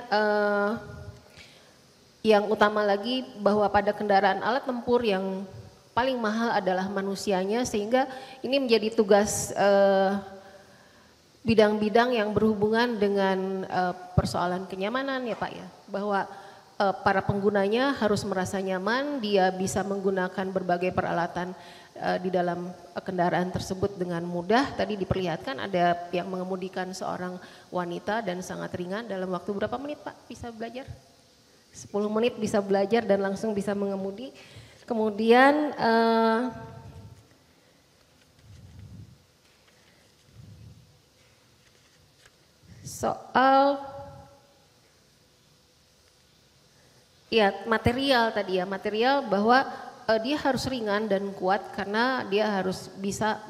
yang utama lagi bahwa pada kendaraan alat tempur yang paling mahal adalah manusianya, sehingga ini menjadi tugas bidang-bidang yang berhubungan dengan persoalan kenyamanan ya Pak ya, bahwa para penggunanya harus merasa nyaman, dia bisa menggunakan berbagai peralatan di dalam kendaraan tersebut dengan mudah. Tadi diperlihatkan ada yang mengemudikan seorang wanita dan sangat ringan, dalam waktu berapa menit Pak bisa belajar? 10 menit bisa belajar dan langsung bisa mengemudi. Kemudian soal ya material tadi ya, material bahwa dia harus ringan dan kuat karena dia harus bisa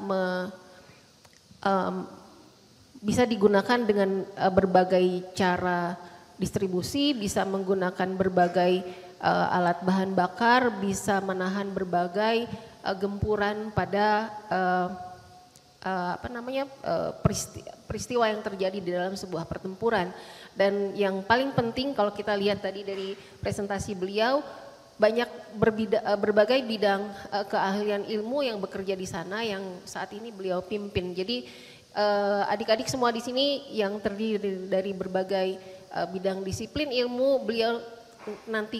bisa digunakan dengan berbagai cara distribusi, bisa menggunakan berbagai alat bahan bakar, bisa menahan berbagai gempuran pada peristiwa yang terjadi di dalam sebuah pertempuran. Dan yang paling penting kalau kita lihat tadi dari presentasi beliau, banyak berbagai bidang keahlian ilmu yang bekerja di sana yang saat ini beliau pimpin. Jadi adik-adik semua di sini yang terdiri dari berbagai bidang disiplin ilmu, beliau nanti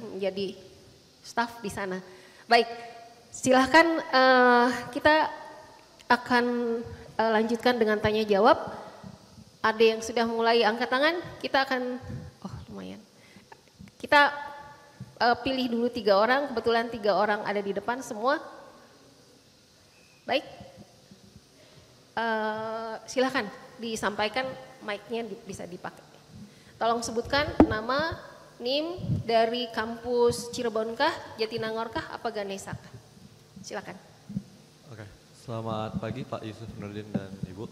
menjadi staf di sana. Baik, silahkan kita akan lanjutkan dengan tanya jawab. Ada yang sudah mulai angkat tangan, kita akan, lumayan. Kita pilih dulu 3 orang, kebetulan 3 orang ada di depan semua. Baik, silahkan disampaikan, mic-nya bisa dipakai. Tolong sebutkan nama, NIM, dari kampus Cirebonkah, Jatinangorkah, apa Ganesakah? Silakan. Oke, selamat pagi Pak Yusuf Nurdin dan Ibu.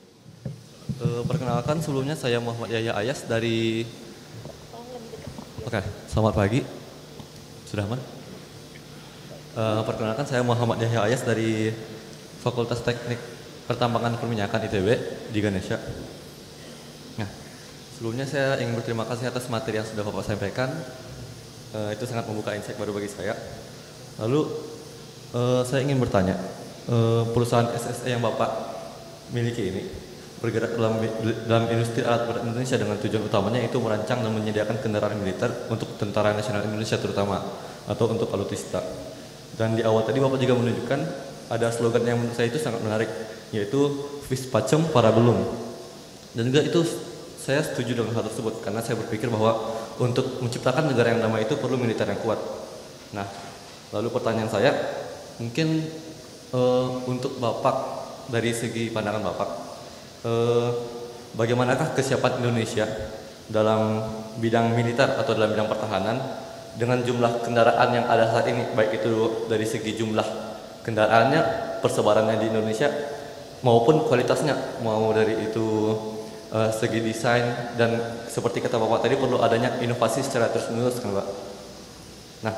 Perkenalkan sebelumnya saya Muhammad Yahya Ayas dari. Oke, selamat pagi. Sudah aman? Perkenalkan saya Muhammad Yahya Ayas dari Fakultas Teknik Pertambangan Perminyakan ITB di Ganesha. Nah, sebelumnya saya ingin berterima kasih atas materi yang sudah Bapak sampaikan. Itu sangat membuka insight baru bagi saya. Lalu saya ingin bertanya, perusahaan SSE yang Bapak miliki ini bergerak dalam industri alat berat Indonesia dengan tujuan utamanya itu merancang dan menyediakan kendaraan militer untuk Tentara Nasional Indonesia terutama atau untuk alutsista. Dan di awal tadi Bapak juga menunjukkan ada slogan yang menurut saya itu sangat menarik, yaitu Vis Pacem Parabellum. Dan juga itu saya setuju dengan hal tersebut karena saya berpikir bahwa untuk menciptakan negara yang damai itu perlu militer yang kuat. Nah, lalu pertanyaan saya mungkin untuk Bapak dari segi pandangan Bapak, bagaimanakah kesiapan Indonesia dalam bidang militer atau dalam bidang pertahanan dengan jumlah kendaraan yang ada saat ini, baik itu dari segi jumlah kendaraannya, persebarannya di Indonesia, maupun kualitasnya, mau dari itu segi desain dan seperti kata Bapak tadi perlu adanya inovasi secara terus-menerus kan Pak. Nah,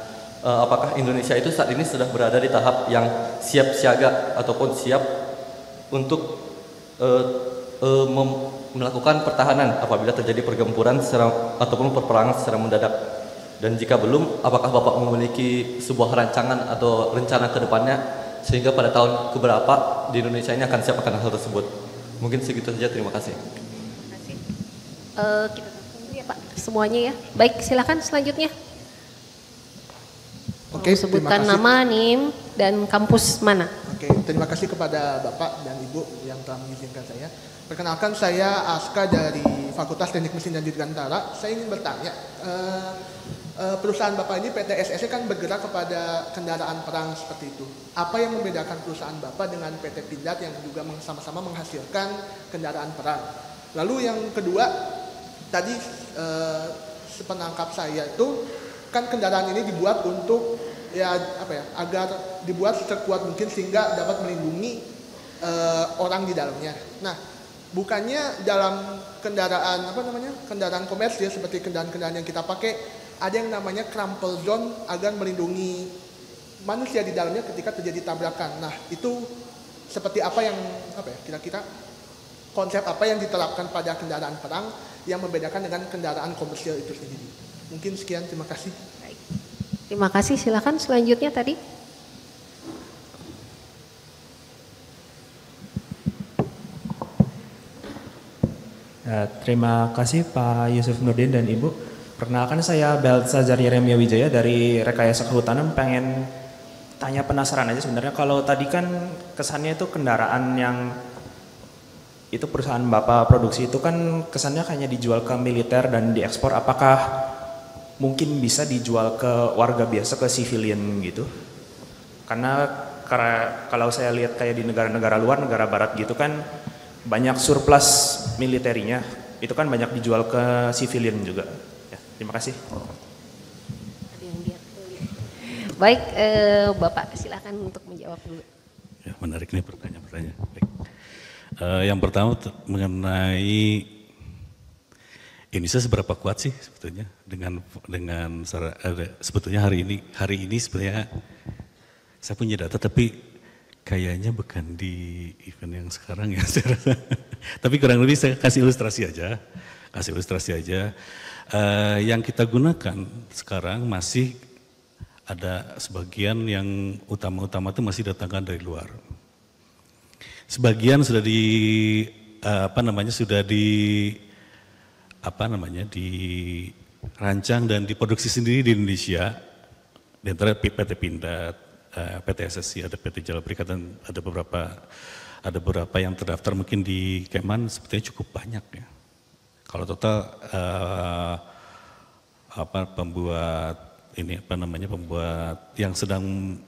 apakah Indonesia itu saat ini sudah berada di tahap yang siap siaga ataupun siap untuk melakukan pertahanan apabila terjadi pergempuran ataupun perperangan secara mendadak? Dan jika belum, apakah Bapak memiliki sebuah rancangan atau rencana ke depannya sehingga pada tahun keberapa di Indonesia ini akan siap akan hal tersebut? Mungkin segitu saja, terima kasih. Kita tunggu ya Pak semuanya ya. Baik, silakan selanjutnya. Oke, sebutkan nama, NIM, dan kampus mana. Oke, terima kasih kepada Bapak dan Ibu yang telah mengizinkan saya. Perkenalkan, saya Aska dari Fakultas Teknik Mesin dan Dirgantara. Saya ingin bertanya, perusahaan Bapak ini PT SSC kan bergerak kepada kendaraan perang seperti itu. Apa yang membedakan perusahaan Bapak dengan PT Pindad yang juga sama-sama menghasilkan kendaraan perang? Lalu yang kedua, tadi sepenangkap saya itu kan kendaraan ini dibuat untuk agar dibuat sekuat mungkin sehingga dapat melindungi orang di dalamnya. Nah, bukannya dalam kendaraan kendaraan komersil seperti kendaraan-kendaraan yang kita pakai ada yang namanya crumple zone agar melindungi manusia di dalamnya ketika terjadi tabrakan. Nah, itu seperti apa yang kira-kira konsep apa yang diterapkan pada kendaraan perang yang membedakan dengan kendaraan komersial itu sendiri. Mungkin sekian, terima kasih. Baik. Terima kasih, silakan selanjutnya tadi. Terima kasih Pak Yusuf Nurdin dan Ibu. Perkenalkan saya Balthazar Yeremia Wijaya dari Rekayasa Kehutanan. Pengen tanya, penasaran aja sebenarnya, kalau tadi kan kesannya itu kendaraan yang itu perusahaan Bapak produksi itu kan kesannya hanya dijual ke militer dan diekspor. Apakah mungkin bisa dijual ke warga biasa, ke civilian gitu? Karena kalau saya lihat kayak di negara-negara luar, negara barat gitu kan banyak surplus militerinya, itu kan banyak dijual ke civilian juga. Ya, terima kasih. Baik, Bapak silakan untuk menjawab dulu. Ya, menarik nih pertanyaan-pertanyaan. Baik. Yang pertama mengenai Indonesia seberapa kuat sih sebetulnya dengan sebetulnya hari ini sebenarnya saya punya data tapi kayaknya bukan di event yang sekarang ya. Tapi kurang lebih saya kasih ilustrasi aja. Yang kita gunakan sekarang masih ada sebagian yang utama-utama itu masih datangkan dari luar. Sebagian sudah dirancang dan diproduksi sendiri di Indonesia. Di antara PT Pindad, PT SSC, ada PT Jala Berikat, dan ada beberapa yang terdaftar mungkin di Keman, sepertinya cukup banyak ya. Kalau total pembuat yang sedang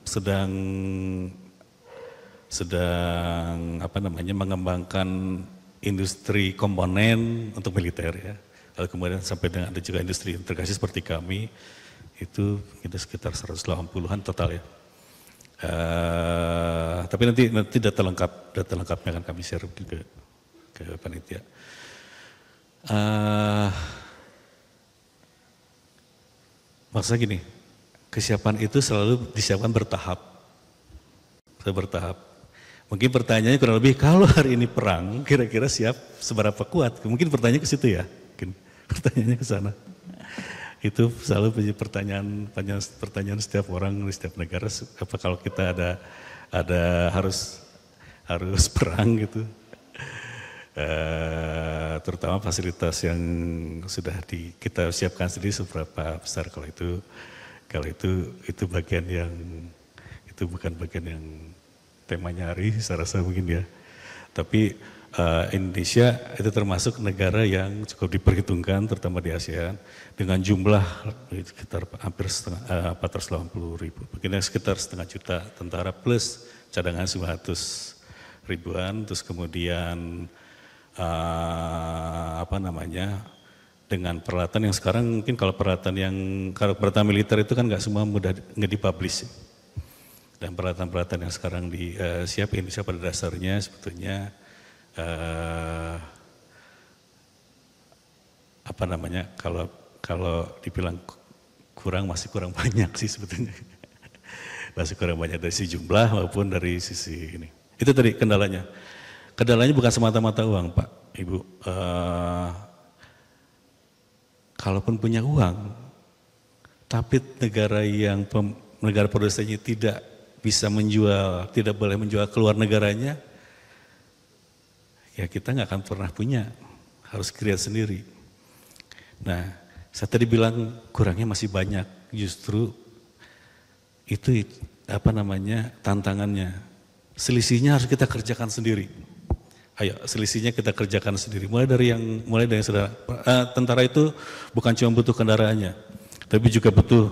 mengembangkan industri komponen untuk militer ya. Lalu kemudian sampai dengan ada juga industri integrasi seperti kami, itu kita sekitar 180-an total ya. Tapi nanti data lengkapnya akan kami share ke panitia. Maksudnya gini, kesiapan itu selalu disiapkan bertahap. Mungkin pertanyaannya kurang lebih, kalau hari ini perang, kira-kira siap seberapa kuat? Mungkin pertanyaannya ke situ ya, mungkin pertanyaannya ke sana. Itu selalu menjadi pertanyaan setiap orang di setiap negara. Apa kalau kita ada harus perang gitu? Terutama fasilitas yang sudah kita siapkan sendiri seberapa besar. Kalau itu bagian yang itu bukan bagian yang temanya hari saya rasa mungkin ya. Tapi Indonesia itu termasuk negara yang cukup diperhitungkan terutama di ASEAN dengan jumlah sekitar hampir 480.000, mungkin sekitar 500.000 tentara plus cadangan 900 ribuan, terus kemudian dengan peralatan yang sekarang mungkin kalau peralatan militer itu kan nggak semua mudah nge-dipublish. Dan peralatan-peralatan yang sekarang siap Indonesia pada dasarnya sebetulnya kalau dibilang masih kurang banyak sih sebetulnya. Masih kurang banyak dari sisi jumlah maupun dari sisi ini. Itu tadi kendalanya. Kendalanya bukan semata-mata uang, Pak, Ibu. Kalaupun punya uang, tapi negara produsennya tidak bisa menjual, tidak boleh menjual keluar negaranya, ya kita nggak akan pernah punya, harus create sendiri. Nah, saya tadi bilang kurangnya masih banyak, justru itu tantangannya. Selisihnya harus kita kerjakan sendiri. Ayo, selisihnya kita kerjakan sendiri. Mulai dari yang sudah tentara itu bukan cuma butuh kendaraannya, tapi juga butuh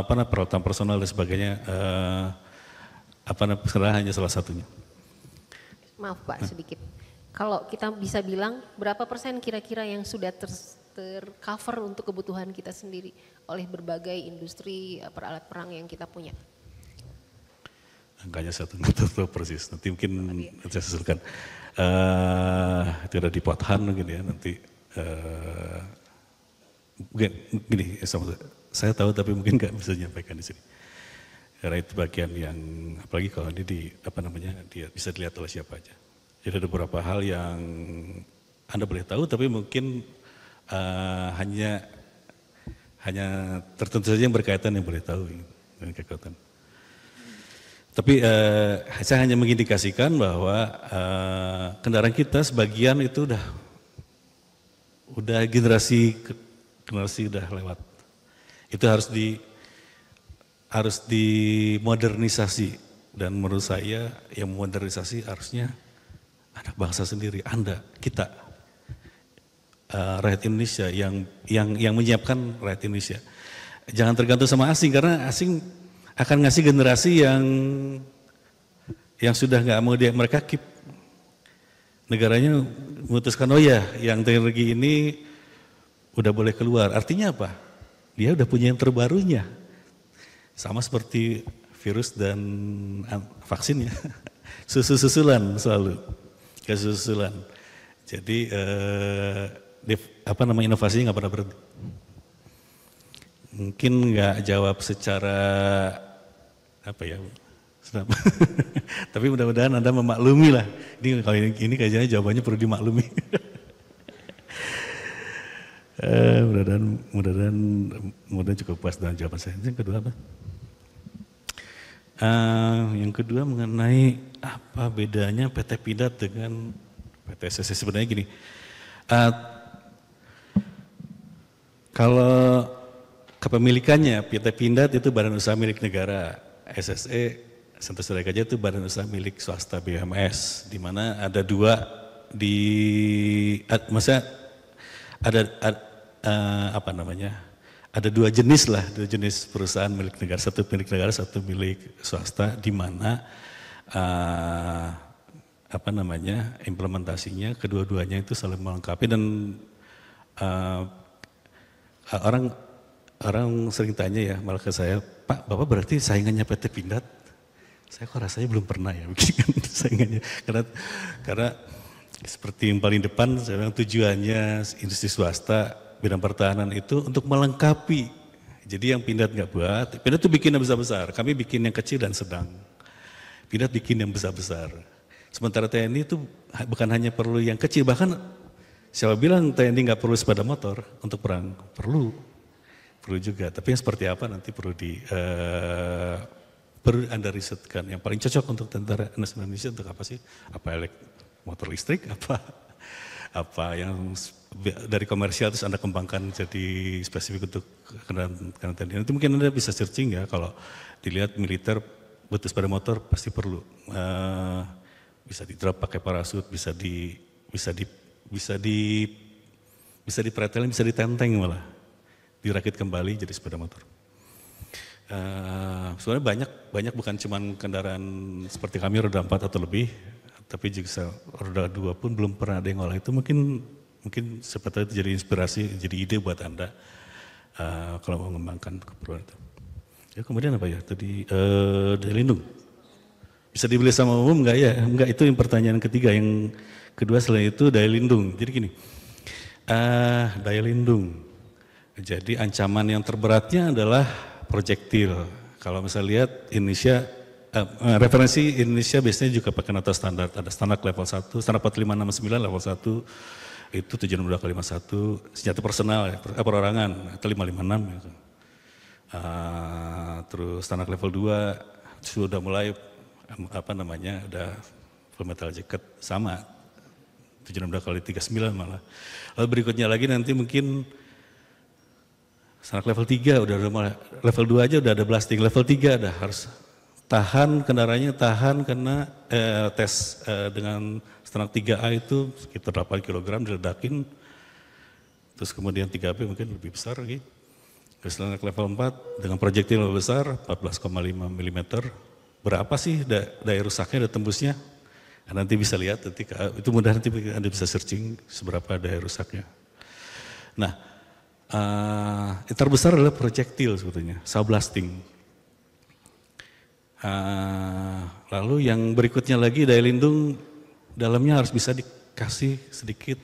peralatan personal dan sebagainya. Hanya salah satunya. Maaf Pak, sedikit. Kalau kita bisa bilang berapa persen kira-kira yang sudah tercover untuk kebutuhan kita sendiri oleh berbagai industri alat perang yang kita punya? Angkanya saya nggak tahu persis, nanti mungkin saya susulkan. Itu ada di Pothan mungkin ya, nanti gini, saya tahu tapi mungkin nggak bisa menyampaikan di sini. Karena itu bagian yang, apalagi kalau ini dia bisa dilihat oleh siapa aja. Jadi ada beberapa hal yang Anda boleh tahu, tapi mungkin hanya tertentu saja yang berkaitan yang boleh tahu dengan kekuatan. Tapi saya hanya mengindikasikan bahwa kendaraan kita sebagian itu udah generasi udah lewat. Itu harus dimodernisasi, dan menurut saya yang modernisasi harusnya anak bangsa sendiri, kita, rakyat Indonesia yang menyiapkan rakyat Indonesia. Jangan tergantung sama asing, karena asing akan ngasih generasi yang sudah nggak mau mereka keep. Negaranya memutuskan, oh ya, yang teknologi ini udah boleh keluar. Artinya apa? Dia udah punya yang terbarunya. Sama seperti virus dan vaksinnya, susulan selalu. Kesusulan. Jadi inovasinya nggak pernah berhenti. Mungkin nggak jawab secara tapi mudah-mudahan Anda memaklumi lah. Ini kalau ini kayaknya jawabannya perlu dimaklumi. Mudah-mudahan cukup puas dengan jawaban saya. Yang kedua apa? Yang kedua mengenai apa bedanya PT Pindad dengan PT SSE. Sebenarnya gini, kalau kepemilikannya PT Pindad itu badan usaha milik negara, SSE Sentra Surya Gajah itu badan usaha milik swasta BUMS, di mana ada dua ada dua jenis perusahaan milik negara, satu milik negara, satu milik swasta, di mana implementasinya kedua-duanya itu saling melengkapi. Dan orang sering tanya ya, malah ke saya, Pak, Bapak berarti saingannya PT Pindad? Saya kok rasanya belum pernah ya bikin saingannya, karena seperti yang paling depan saya bilang, tujuannya industri swasta bidang pertahanan itu untuk melengkapi. Jadi yang Pindad nggak buat, Pindad itu bikin yang besar-besar, kami bikin yang kecil dan sedang. Pindad bikin yang besar-besar. Sementara TNI itu bukan hanya perlu yang kecil, bahkan siapa bilang TNI nggak perlu sepeda motor untuk perang? Perlu juga. Tapi yang seperti apa nanti perlu Anda risetkan. Yang paling cocok untuk tentara nasional Indonesia untuk apa sih? Apa motor listrik? Apa apa yang dari komersial terus Anda kembangkan jadi spesifik untuk kendaraan TNI. Nanti mungkin Anda bisa searching ya, kalau dilihat militer butuh sepeda motor pasti perlu. Bisa di drop pakai parasut, bisa dipretelin, bisa ditenteng malah, dirakit kembali jadi sepeda motor. Sebenarnya banyak bukan cuma kendaraan seperti kami roda 4 atau lebih, tapi juga roda 2 pun belum pernah ada yang ngolah itu. Mungkin seperti itu jadi inspirasi, jadi ide buat Anda kalau mau mengembangkan keperluan itu. Ya, kemudian apa ya tadi, daya lindung. Bisa dibeli sama umum enggak ya? Enggak, itu yang pertanyaan ketiga. Yang kedua selain itu daya lindung. Jadi gini, daya lindung. Jadi ancaman yang terberatnya adalah projektil. Kalau misalnya lihat Indonesia, referensi Indonesia biasanya juga pakai nota standar. Ada standar level 1, standar 4569 level 1, itu 762x51, senjata personal, perorangan, atau 556 gitu. Terus standar level 2 sudah mulai udah full metal jacket sama 762x39 malah. Lalu berikutnya lagi nanti mungkin standar level 3 udah mulai, level 2 aja udah ada blasting, level 3 ada harus tahan kendaraannya, tahan karena tes dengan standar 3A itu sekitar 8 kg diledakin, terus kemudian 3B mungkin lebih besar lagi. Terus standar level 4 dengan projektil lebih besar 14,5 mm. Berapa sih daya rusaknya, daya tembusnya? Nah, nanti bisa lihat, itu mudah, nanti Anda bisa searching seberapa daya rusaknya. Nah, yang terbesar adalah projektil sebetulnya, saw blasting. Lalu yang berikutnya lagi daya lindung, dalamnya harus bisa dikasih sedikit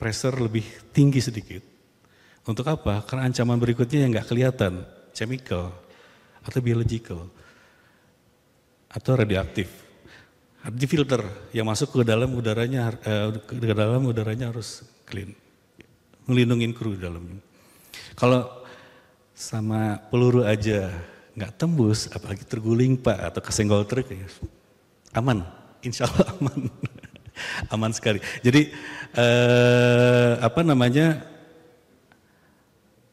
pressure lebih tinggi sedikit. Untuk apa? Karena ancaman berikutnya yang nggak kelihatan, chemical atau biological atau radioaktif. Di filter yang masuk ke dalam udaranya, harus clean, melindungi kru di dalamnya. Kalau sama peluru aja nggak tembus, apalagi terguling Pak atau kesenggol truk, ya aman, insya Allah aman, aman sekali. Jadi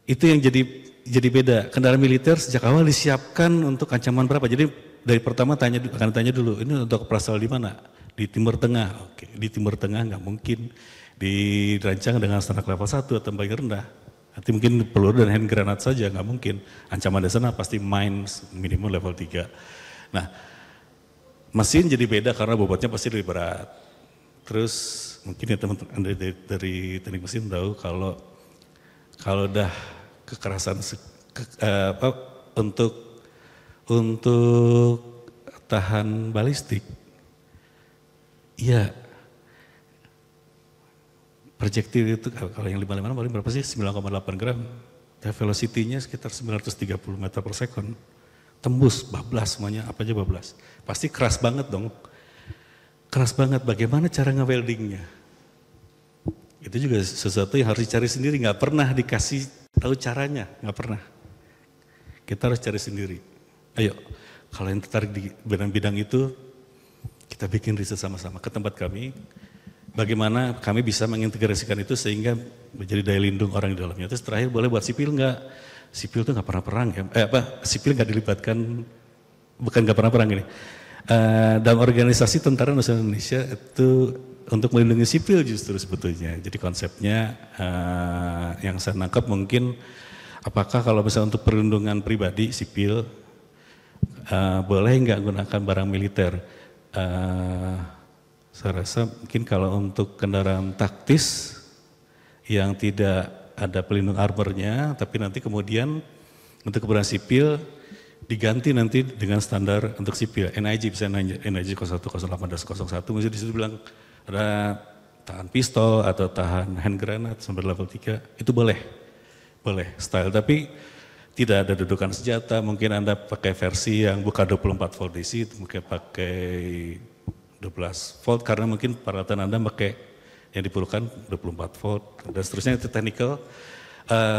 itu yang jadi beda. Kendaraan militer sejak awal disiapkan untuk ancaman berapa? Jadi dari pertama akan tanya dulu, ini untuk operasional di mana? Di Timur Tengah. Oke, di Timur Tengah nggak mungkin dirancang dengan standar level 1 atau paling rendah. Nanti mungkin peluru dan hand granate saja, nggak mungkin. Ancaman di sana pasti mines minimum level 3. Nah, mesin jadi beda karena bobotnya pasti lebih berat. Terus mungkin ya teman-teman dari teknik mesin tahu kalau udah kekerasan untuk tahan balistik, ya projektil itu kalau yang 556 paling berapa sih? 9,8 gram. Velocity-nya sekitar 930 meter per second. Tembus, bablas semuanya, apa aja bablas. Pasti keras banget dong. Keras banget, bagaimana cara nge-weldingnya? Itu juga sesuatu yang harus dicari sendiri, nggak pernah dikasih tahu caranya, nggak pernah. Kita harus cari sendiri. Ayo, kalau yang tertarik di bidang-bidang itu, kita bikin riset sama-sama ke tempat kami. Bagaimana kami bisa mengintegrasikan itu sehingga menjadi daya lindung orang di dalamnya. Terus terakhir boleh buat sipil nggak? Sipil itu nggak pernah perang ya. Sipil nggak dilibatkan, bukan nggak pernah perang ini. Dalam organisasi Tentara Nasional Indonesia itu untuk melindungi sipil justru sebetulnya. Jadi konsepnya yang saya nangkap mungkin apakah kalau misalnya untuk perlindungan pribadi sipil boleh nggak gunakan barang militer? Saya rasa mungkin kalau untuk kendaraan taktis yang tidak ada pelindung armornya, tapi nanti kemudian untuk keperluan sipil diganti nanti dengan standar untuk sipil. NIJ bisa NIJ 01, 08, dan 01, misalnya disitu bilang ada tahan pistol atau tahan hand granate sampai level 3, itu boleh style, tapi tidak ada dudukan senjata. Mungkin Anda pakai versi yang bukan 24 volt DC, mungkin pakai 12 volt karena mungkin peralatan Anda pakai yang diperlukan 24 volt dan seterusnya. Itu technical.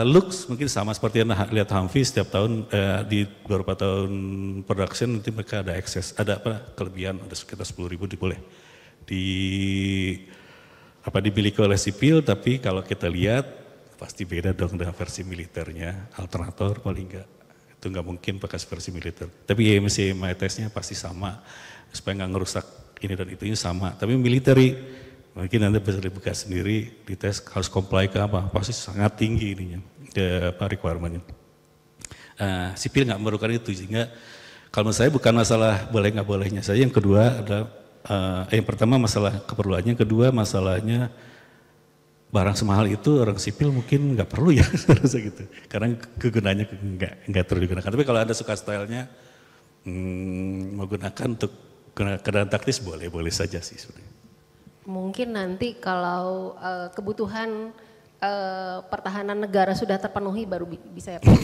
Looks mungkin sama seperti yang lihat Humvee setiap tahun di beberapa tahun production nanti mereka ada excess, ada kelebihan, ada sekitar 10.000 boleh dimiliki oleh sipil, tapi kalau kita lihat pasti beda dong dengan versi militernya, alternator paling enggak. Itu nggak mungkin pakai versi militer. Tapi EMC tesnya pasti sama, supaya nggak ngerusak ini dan itunya sama. Tapi military, mungkin Anda bisa dibuka sendiri, dites harus comply ke apa, pasti sangat tinggi ininya, requirement-nya. Sipil nggak memerlukan itu, sehingga kalau menurut saya bukan masalah boleh nggak bolehnya saja. Yang kedua adalah, yang pertama masalah keperluannya, yang kedua masalahnya barang semahal itu orang sipil mungkin nggak perlu ya, rasa gitu. Karena kegunaannya nggak terlalu digunakan. Tapi kalau Anda suka stylenya, menggunakan untuk kendaraan taktis boleh saja sih sebenarnya. Mungkin nanti kalau kebutuhan pertahanan negara sudah terpenuhi baru bisa ya Pak?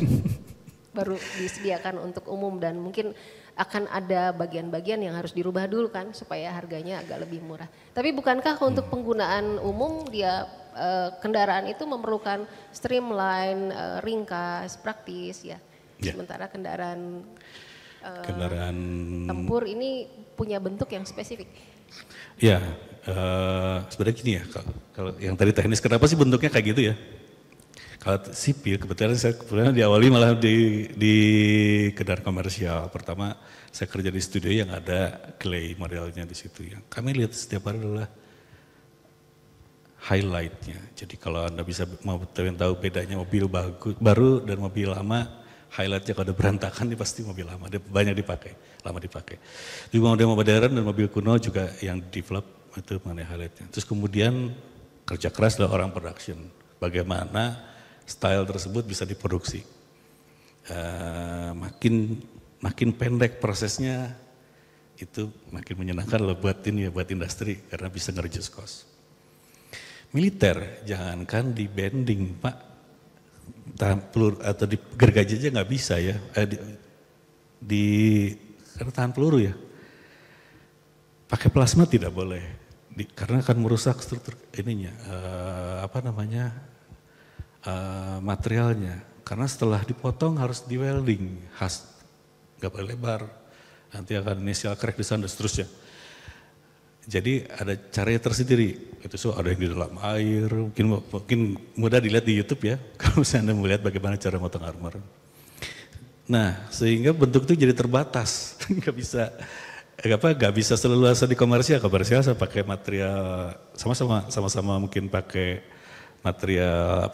Baru disediakan untuk umum, dan mungkin akan ada bagian-bagian yang harus dirubah dulu kan supaya harganya agak lebih murah. Tapi bukankah untuk penggunaan umum dia kendaraan itu memerlukan streamline, ringkas, praktis ya. Sementara kendaraan tempur ini punya bentuk yang spesifik. Ya, sebenarnya gini ya, kalau yang tadi teknis kenapa sih bentuknya kayak gitu ya? Kalau sipil, kebetulan saya diawali malah di kendaraan komersial. Pertama saya kerja di studio yang ada clay modelnya di situ. Yang kami lihat setiap hari adalah highlightnya. Jadi kalau Anda bisa mau tahu bedanya mobil baru dan mobil lama, highlightnya kalau ada berantakan ini pasti mobil lama. Dia banyak dipakai, lama dipakai. Di model modern dan mobil kuno juga yang develop itu mengenai highlightnya. Terus kemudian kerja keras adalah orang production. Bagaimana style tersebut bisa diproduksi. Makin pendek prosesnya itu makin menyenangkan loh buat ini ya, buat industri karena bisa nge-reduce cost. Militer jangankan di bending Pak, tahan peluru atau di gergaji aja nggak bisa ya, karena tahan peluru ya. Pakai plasma tidak boleh, karena akan merusak struktur ininya, materialnya. Karena setelah dipotong harus di welding, nggak boleh lebar, nanti akan initial crack di sana dan seterusnya. Jadi ada caranya tersendiri, itu ada yang di dalam air, mungkin mudah dilihat di YouTube ya, kalau misalnya Anda melihat bagaimana cara motong armor. Nah, sehingga bentuk itu jadi terbatas, nggak bisa seleluasa di komersial saya pakai material sama-sama mungkin pakai material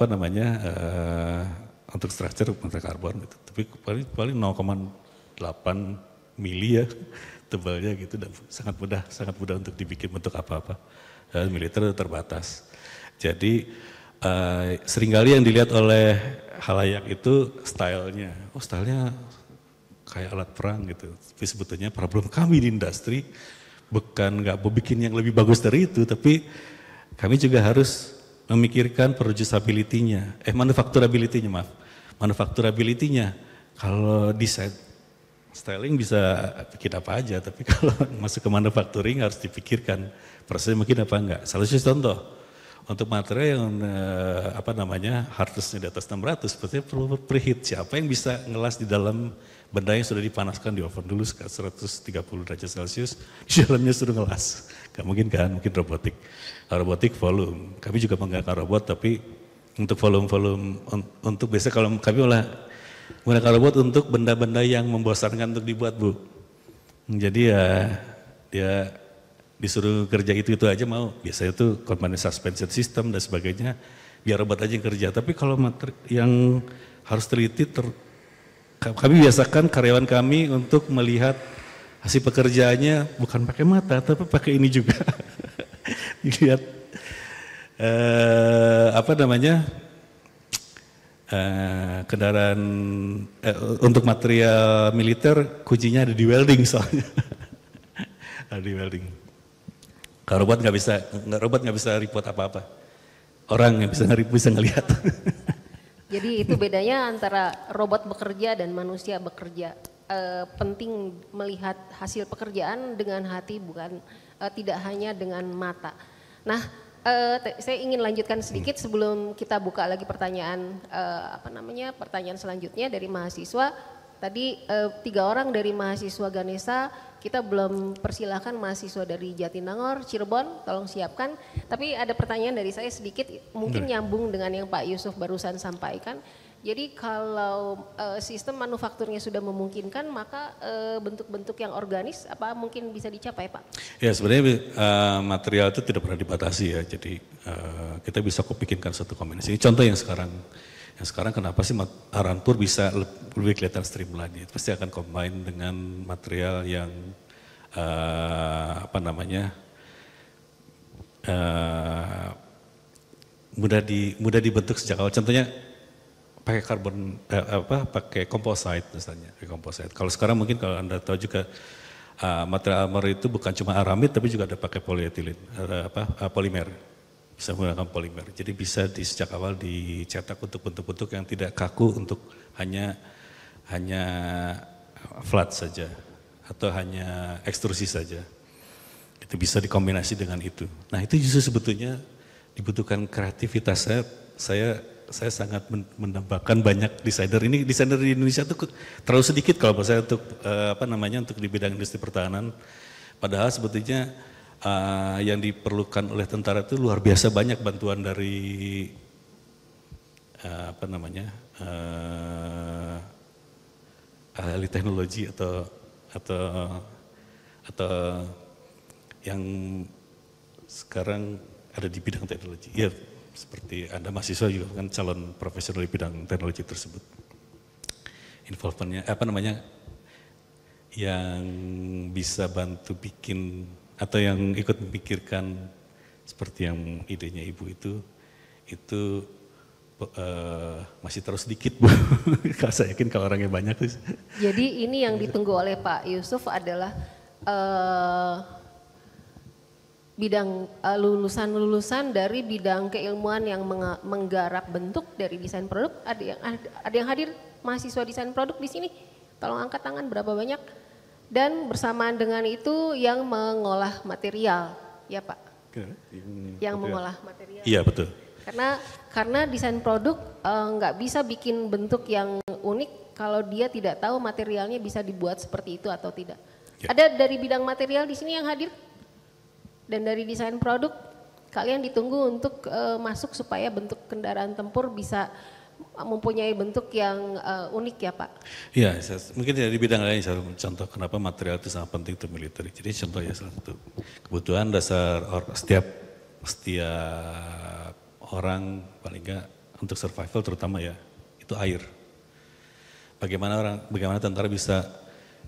untuk structure material karbon gitu. Tapi paling 0,8 mili ya tebalnya gitu, dan sangat mudah untuk dibikin bentuk apa-apa. Militer terbatas. Jadi seringkali yang dilihat oleh halayak itu stylenya. Stylenya kayak alat perang gitu. Tapi sebetulnya problem kami di industri bukan nggak mau bikin yang lebih bagus dari itu, tapi kami juga harus memikirkan producibility-nya, manufacturability-nya. Manufacturability-nya, kalau desain styling bisa bikin apa aja, tapi kalau masuk ke manufacturing harus dipikirkan prosesnya mungkin apa enggak. Salah satu contoh, untuk material yang hardness-nya di atas 600, sepertinya perlu preheat. Siapa yang bisa ngelas di dalam benda yang sudah dipanaskan di oven dulu 130 derajat Celcius, di dalamnya suruh ngelas. Gak mungkin kan, mungkin robotik. Robotik volume, kami juga menggunakan robot, tapi untuk volume untuk biasanya kalau kami menggunakan robot untuk benda-benda yang membosankan untuk dibuat Bu. Jadi ya dia disuruh kerja itu aja mau, biasanya itu komponen suspension system dan sebagainya, biar robot aja yang kerja. Tapi kalau yang harus teliti, kami biasakan karyawan kami untuk melihat hasil pekerjaannya bukan pakai mata, tapi pakai ini juga. Dilihat kendaraan untuk material militer kuncinya ada di welding soalnya. Ada di welding. Kalau robot nggak bisa report apa-apa. Orang yang bisa ngelihat. Jadi itu bedanya antara robot bekerja dan manusia bekerja. Penting melihat hasil pekerjaan dengan hati, bukan tidak hanya dengan mata. Nah, saya ingin lanjutkan sedikit sebelum kita buka lagi pertanyaan pertanyaan selanjutnya dari mahasiswa. Tadi 3 orang dari mahasiswa Ganesha, kita belum persilahkan mahasiswa dari Jatinangor, Cirebon, tolong siapkan. Tapi ada pertanyaan dari saya sedikit, mungkin nyambung dengan yang Pak Yusuf barusan sampaikan. Jadi kalau sistem manufakturnya sudah memungkinkan, maka bentuk-bentuk yang organis apa mungkin bisa dicapai, Pak? Ya sebenarnya material itu tidak pernah dibatasi ya. Jadi kita bisa bikinkan satu kombinasi. Contoh yang sekarang kenapa sih Aranpur bisa lebih kelihatan streamline? Itu pasti akan combine dengan material yang mudah dibentuk sejak awal. Contohnya pakai pakai composite misalnya, Kalau sekarang mungkin kalau Anda tahu juga material armor itu bukan cuma aramid tapi juga ada pakai polietilen, polimer. Bisa menggunakan polimer. Jadi bisa sejak awal dicetak untuk bentuk-bentuk yang tidak kaku untuk hanya flat saja atau hanya ekstrusi saja. Itu bisa dikombinasi dengan itu. Nah, itu justru sebetulnya dibutuhkan kreativitas. Saya sangat mendambakan banyak desainer. Ini desainer di Indonesia itu terlalu sedikit kalau menurut saya untuk untuk di bidang industri pertahanan. Padahal sebetulnya yang diperlukan oleh tentara itu luar biasa banyak bantuan dari ahli teknologi atau yang sekarang ada di bidang teknologi. Ya, seperti Anda mahasiswa juga kan calon profesional di bidang teknologi tersebut. Involvementnya yang bisa bantu bikin atau yang ikut memikirkan seperti yang idenya Ibu itu masih terus sedikit Bu. Saya yakin kalau orangnya banyak. Jadi ini yang ditunggu oleh Pak Yusuf adalah bidang lulusan-lulusan dari bidang keilmuan yang menggarap bentuk dari desain produk. Ada yang hadir mahasiswa desain produk di sini? Tolong angkat tangan berapa banyak? Dan bersamaan dengan itu yang mengolah material, ya Pak? Yang mengolah material. Iya betul. Karena desain produk nggak bisa bikin bentuk yang unik kalau dia tidak tahu materialnya bisa dibuat seperti itu atau tidak. Ya. Ada dari bidang material di sini yang hadir? Dan dari desain produk, kalian ditunggu untuk masuk supaya bentuk kendaraan tempur bisa mempunyai bentuk yang unik ya Pak? Iya, mungkin dari bidang lain, contoh kenapa material itu sangat penting untuk militer. Jadi contoh ya salah satu kebutuhan dasar setiap orang paling enggak untuk survival terutama ya, itu air. Bagaimana tentara bisa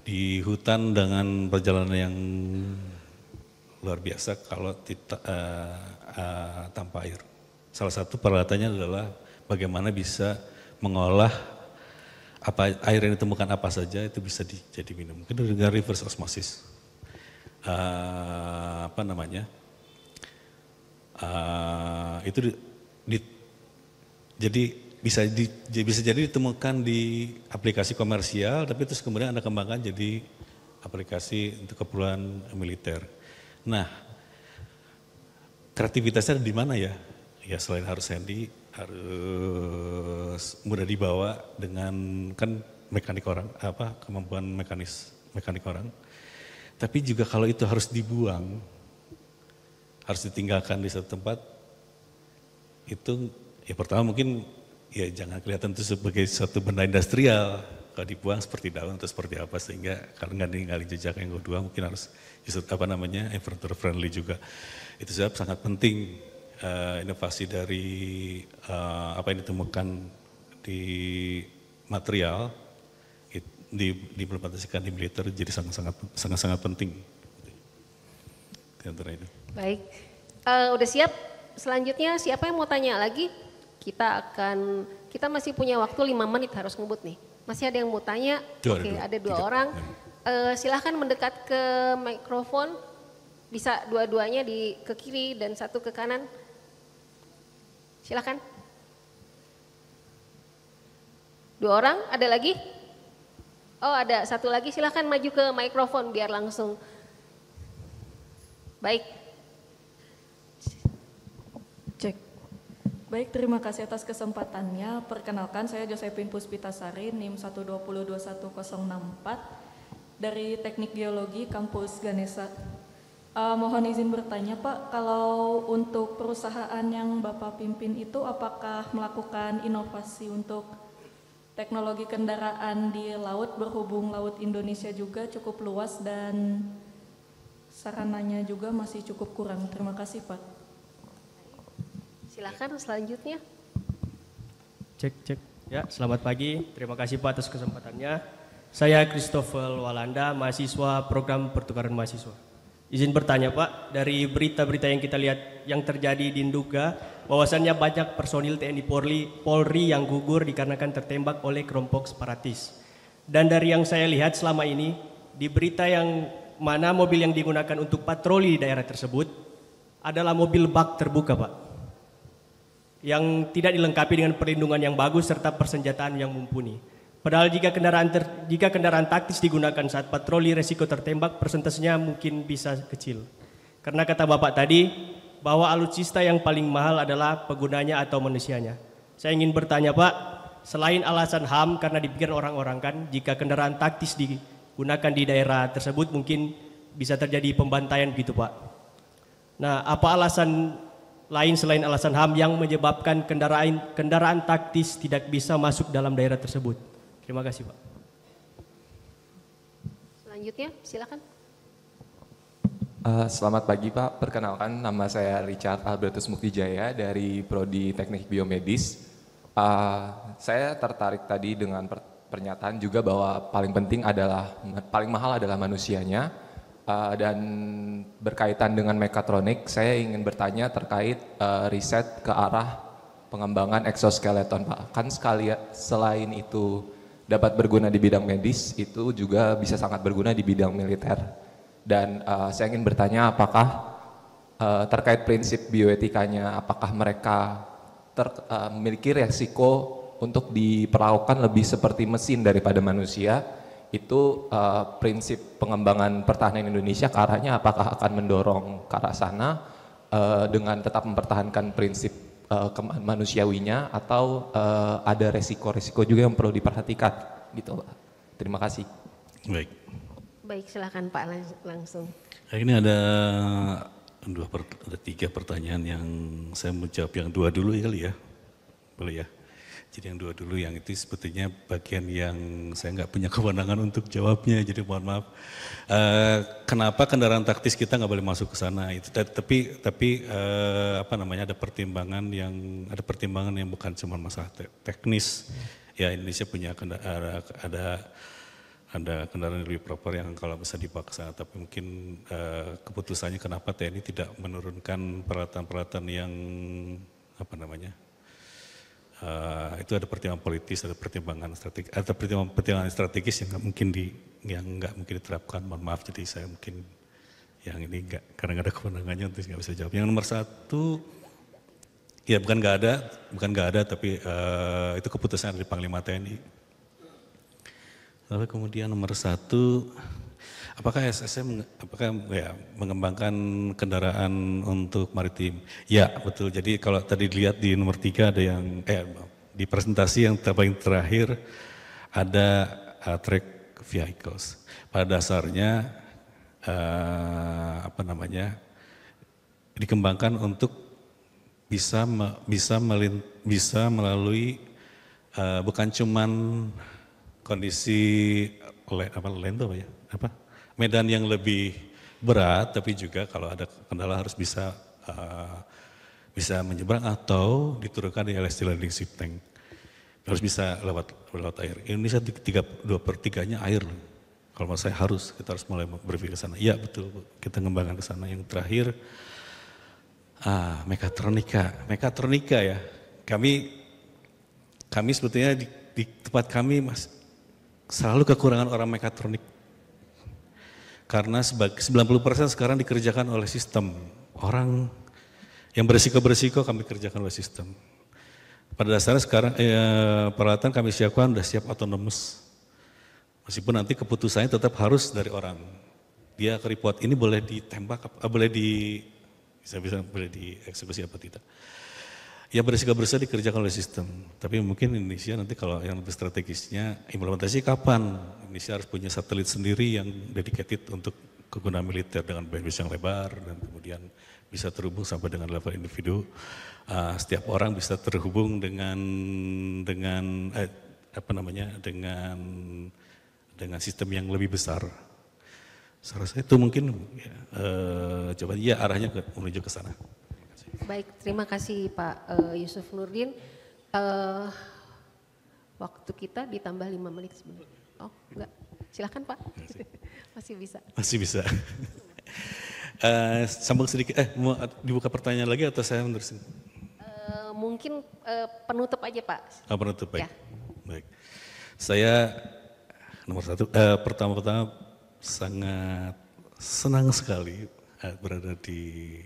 di hutan dengan perjalanan yang luar biasa kalau tanpa air. Salah satu peralatannya adalah bagaimana bisa mengolah air yang ditemukan apa saja itu bisa jadi minum. Mungkin dengan reverse osmosis. Jadi bisa jadi ditemukan di aplikasi komersial, tapi terus kemudian Anda kembangkan jadi aplikasi untuk keperluan militer. Nah, kreativitasnya di mana ya? Ya selain harus handy, harus mudah dibawa dengan kan kemampuan mekanik orang. Tapi juga kalau itu harus dibuang, harus ditinggalkan di satu tempat, itu ya pertama mungkin ya jangan kelihatan itu sebagai suatu benda industrial. Kalau dibuang seperti daun atau seperti apa, sehingga kalau nggak ninggalin jejak. Yang kedua mungkin harus environmental friendly juga. Itu sebab sangat penting inovasi dari apa yang ditemukan di material diimplementasikan di militer jadi sangat penting. Antara itu. Baik, udah siap? Selanjutnya siapa yang mau tanya lagi? Kita masih punya waktu 5 menit harus ngebut nih. Masih ada yang mau tanya? Oke, ada 2 orang. Silahkan mendekat ke mikrofon. Bisa dua-duanya ke kiri dan satu ke kanan. Silahkan. 2 orang, ada lagi? Oh ada 1 lagi, silahkan maju ke mikrofon biar langsung. Baik. Cek. Baik, terima kasih atas kesempatannya. Perkenalkan, saya Josephine Puspitasari, NIM 1202104 dari Teknik Geologi Kampus Ganesha. Mohon izin bertanya Pak, kalau untuk perusahaan yang Bapak pimpin itu apakah melakukan inovasi untuk teknologi kendaraan di laut, berhubung laut Indonesia juga cukup luas dan sarananya juga masih cukup kurang? Terima kasih Pak. Silakan selanjutnya. Cek. Ya, selamat pagi. Terima kasih Pak atas kesempatannya. Saya Christopher Walanda, mahasiswa program pertukaran mahasiswa. Izin bertanya Pak, dari berita-berita yang kita lihat yang terjadi di Nduga, bahwasannya banyak personil TNI Polri yang gugur dikarenakan tertembak oleh kelompok separatis. Dan dari yang saya lihat selama ini, di berita yang mana mobil yang digunakan untuk patroli di daerah tersebut adalah mobil bak terbuka Pak, yang tidak dilengkapi dengan perlindungan yang bagus serta persenjataan yang mumpuni. Padahal jika kendaraan taktis digunakan saat patroli, resiko tertembak persentasenya mungkin bisa kecil. Karena kata Bapak tadi bahwa alutsista yang paling mahal adalah penggunanya atau manusianya. Saya ingin bertanya Pak, selain alasan HAM karena dipikir orang-orang kan, jika kendaraan taktis digunakan di daerah tersebut mungkin bisa terjadi pembantaian gitu Pak. Nah, apa alasan lain selain alasan HAM yang menyebabkan kendaraan taktis tidak bisa masuk dalam daerah tersebut? Terima kasih Pak. Selanjutnya silakan. Selamat pagi Pak, perkenalkan nama saya Richard Albertus Muktijaya dari Prodi Teknik Biomedis. Saya tertarik tadi dengan pernyataan juga bahwa paling mahal adalah manusianya. Dan berkaitan dengan mekatronik, saya ingin bertanya terkait riset ke arah pengembangan exoskeleton Pak. Kan selain itu dapat berguna di bidang medis, itu juga bisa sangat berguna di bidang militer. Dan saya ingin bertanya apakah terkait prinsip bioetikanya, apakah mereka memiliki resiko untuk diperlakukan lebih seperti mesin daripada manusia? Itu prinsip pengembangan pertahanan Indonesia ke arahnya apakah akan mendorong ke arah sana dengan tetap mempertahankan prinsip manusiawinya atau ada resiko-resiko juga yang perlu diperhatikan gitu Pak. Terima kasih. Baik, silakan Pak langsung. Ini ada 3 pertanyaan yang saya menjawab yang 2 dulu ya kali ya. Boleh ya? Jadi yang 2 dulu, yang itu sebetulnya bagian yang saya nggak punya kewenangan untuk jawabnya, jadi mohon maaf. Kenapa kendaraan taktis kita nggak boleh masuk ke sana? Itu tapi ada pertimbangan yang bukan cuma masalah teknis. Ya Indonesia punya ada kendaraan lebih proper yang kalau bisa dibawa ke sana. Tapi mungkin keputusannya kenapa TNI tidak menurunkan peralatan-peralatan yang itu ada pertimbangan politis, ada pertimbangan strategis yang nggak mungkin diterapkan. Mohon maaf, jadi saya mungkin yang ini karena nggak ada kewenangannya untuk nggak bisa jawab. Yang nomor 1, ya bukan nggak ada, tapi itu keputusan dari Panglima TNI. Lalu kemudian nomor 1, apakah SSM mengembangkan kendaraan untuk maritim? Ya betul, jadi kalau tadi dilihat di nomor 3 ada yang, di presentasi yang paling terakhir ada track vehicles. Pada dasarnya dikembangkan untuk bisa melalui bukan cuman kondisi medan yang lebih berat, tapi juga kalau ada kendala harus bisa menyeberang atau diturunkan di LST landing ship tank. Harus bisa lewat air. Indonesia 2/3-nya air. Kalau menurut saya kita harus mulai berpikir ke sana. Iya betul, kita ngembangkan ke sana. Yang terakhir mekatronika ya. Kami sebetulnya di tempat kami selalu kekurangan orang mekatronik. Karena 90% sekarang dikerjakan oleh sistem. Orang yang berisiko kami kerjakan oleh sistem. Pada dasarnya sekarang peralatan kami siapkan sudah siap otonomus. Meskipun nanti keputusannya tetap harus dari orang. Dia ke report ini boleh ditembak, boleh dieksekusi apa tidak. yang berisiko besar dikerjakan oleh sistem. Tapi mungkin Indonesia nanti kalau yang lebih strategisnya implementasi kapan? Indonesia harus punya satelit sendiri yang dedicated untuk kegunaan militer dengan bandwidth yang lebar dan kemudian bisa terhubung sampai dengan level individu. Setiap orang bisa terhubung dengan sistem yang lebih besar. Saya rasa itu mungkin coba ya arahnya menuju ke sana. Baik, terima kasih Pak Yusuf Nurdin. Waktu kita ditambah 5 menit sebenarnya. Oh enggak, silakan Pak. Masih bisa. Masih bisa. Sambung sedikit, mau dibuka pertanyaan lagi atau saya menerusin? Mungkin penutup aja Pak. Penutup, baik. Ya. Baik. Saya nomor satu, pertama-tama sangat senang sekali berada di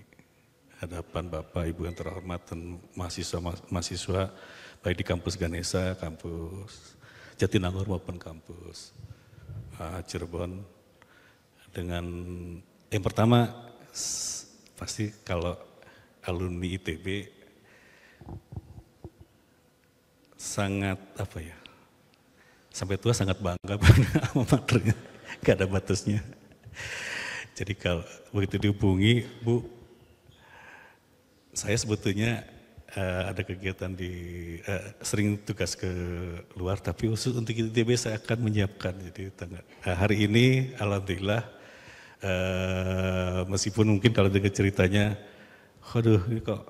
hadapan Bapak Ibu yang terhormat dan mahasiswa baik di kampus Ganesha, kampus Jatinangor maupun kampus Cirebon. Dengan yang pertama pasti kalau alumni ITB sangat sampai tua sangat bangga pada alma maternya, gak ada batasnya. Jadi kalau begitu dihubungi, Bu, saya sebetulnya ada kegiatan sering tugas ke luar, tapi khusus untuk ITB saya akan menyiapkan. Jadi hari ini alhamdulillah, meskipun mungkin kalau dengar ceritanya, waduh ini kok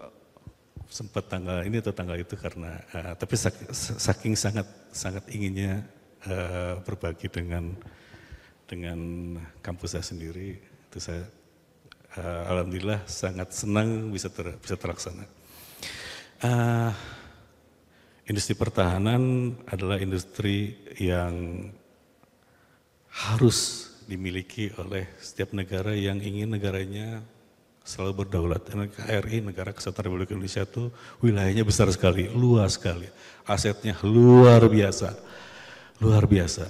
sempat tanggal ini atau tanggal itu karena, tapi saking sangat inginnya berbagi dengan kampus saya sendiri, itu saya alhamdulillah sangat senang bisa terlaksana. Industri pertahanan adalah industri yang harus dimiliki oleh setiap negara yang ingin negaranya selalu berdaulat. NKRI, Negara Kesatuan Republik Indonesia itu wilayahnya besar sekali, luas sekali, asetnya luar biasa, luar biasa.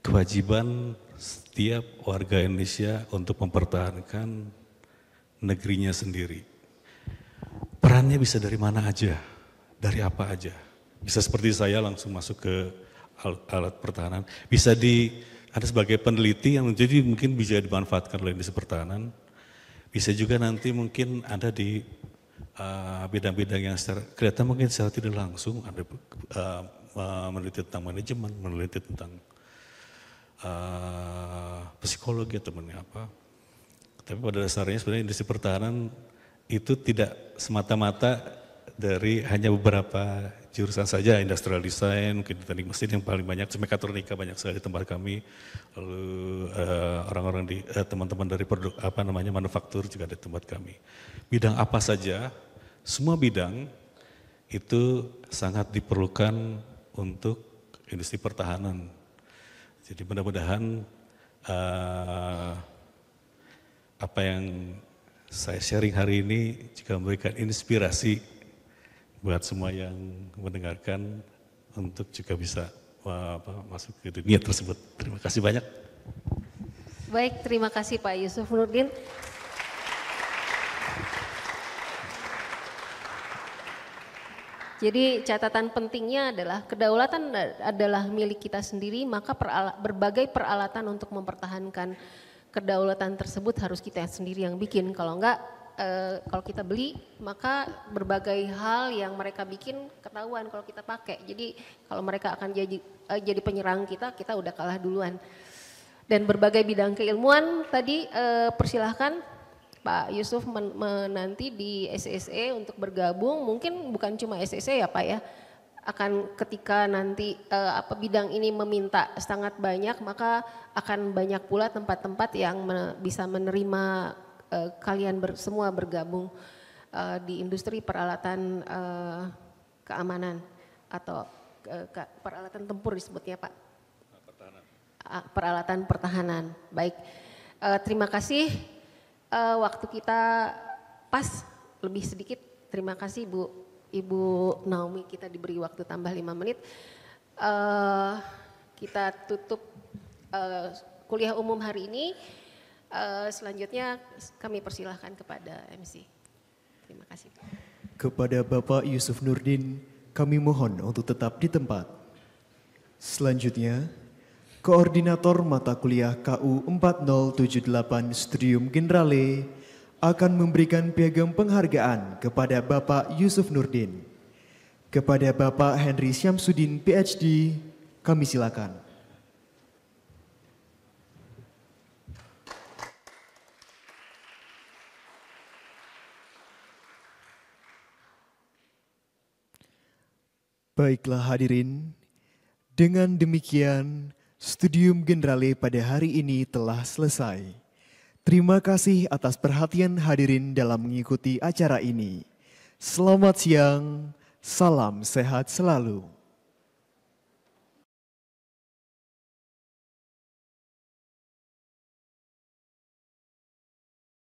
Kewajiban setiap warga Indonesia untuk mempertahankan negerinya sendiri. Perannya bisa dari mana aja, dari apa aja. Bisa seperti saya langsung masuk ke alat pertahanan. Bisa ada sebagai peneliti yang jadi mungkin bisa dimanfaatkan oleh industri pertahanan. Bisa juga nanti mungkin ada di bidang-bidang yang kelihatan mungkin secara tidak langsung ada meneliti tentang manajemen, meneliti tentang psikologi atau apa. Tapi pada dasarnya sebenarnya industri pertahanan itu tidak semata-mata dari hanya beberapa jurusan saja, industrial design, mungkin teknik mesin yang paling banyak, mekatronika banyak sekali di tempat kami, lalu orang-orang di teman-teman dari produk manufaktur juga ada di tempat kami. Bidang apa saja, semua bidang itu sangat diperlukan untuk industri pertahanan. Jadi mudah-mudahan apa yang saya sharing hari ini juga memberikan inspirasi buat semua yang mendengarkan untuk juga bisa masuk ke dunia tersebut. Terima kasih banyak. Baik, terima kasih Pak Yusuf Nurdin. Jadi catatan pentingnya adalah kedaulatan adalah milik kita sendiri, maka berbagai peralatan untuk mempertahankan kedaulatan tersebut harus kita sendiri yang bikin. Kalau enggak, kalau kita beli, maka berbagai hal yang mereka bikin ketahuan kalau kita pakai. Jadi kalau mereka akan jadi penyerang kita udah kalah duluan. Dan berbagai bidang keilmuan tadi persilahkan Pak Yusuf menanti di SSE untuk bergabung, mungkin bukan cuma SSE ya Pak ya, akan ketika nanti bidang ini meminta sangat banyak, maka akan banyak pula tempat-tempat yang bisa menerima kalian semua bergabung di industri peralatan keamanan atau peralatan tempur disebutnya Pak. Peralatan pertahanan. Baik, terima kasih. Waktu kita pas lebih sedikit. Terima kasih Ibu Naomi, kita diberi waktu tambah 5 menit. Kita tutup kuliah umum hari ini. Selanjutnya kami persilahkan kepada MC. Terima kasih. Kepada Bapak Yusuf Nurdin, kami mohon untuk tetap di tempat. Selanjutnya, Koordinator Mata Kuliah KU 4078 Studium Generale akan memberikan piagam penghargaan kepada Bapak Yusuf Nurdin. Kepada Bapak Henry Syamsuddin PhD, kami silakan. Baiklah hadirin, dengan demikian Studium Generale pada hari ini telah selesai. Terima kasih atas perhatian hadirin dalam mengikuti acara ini. Selamat siang, salam sehat selalu.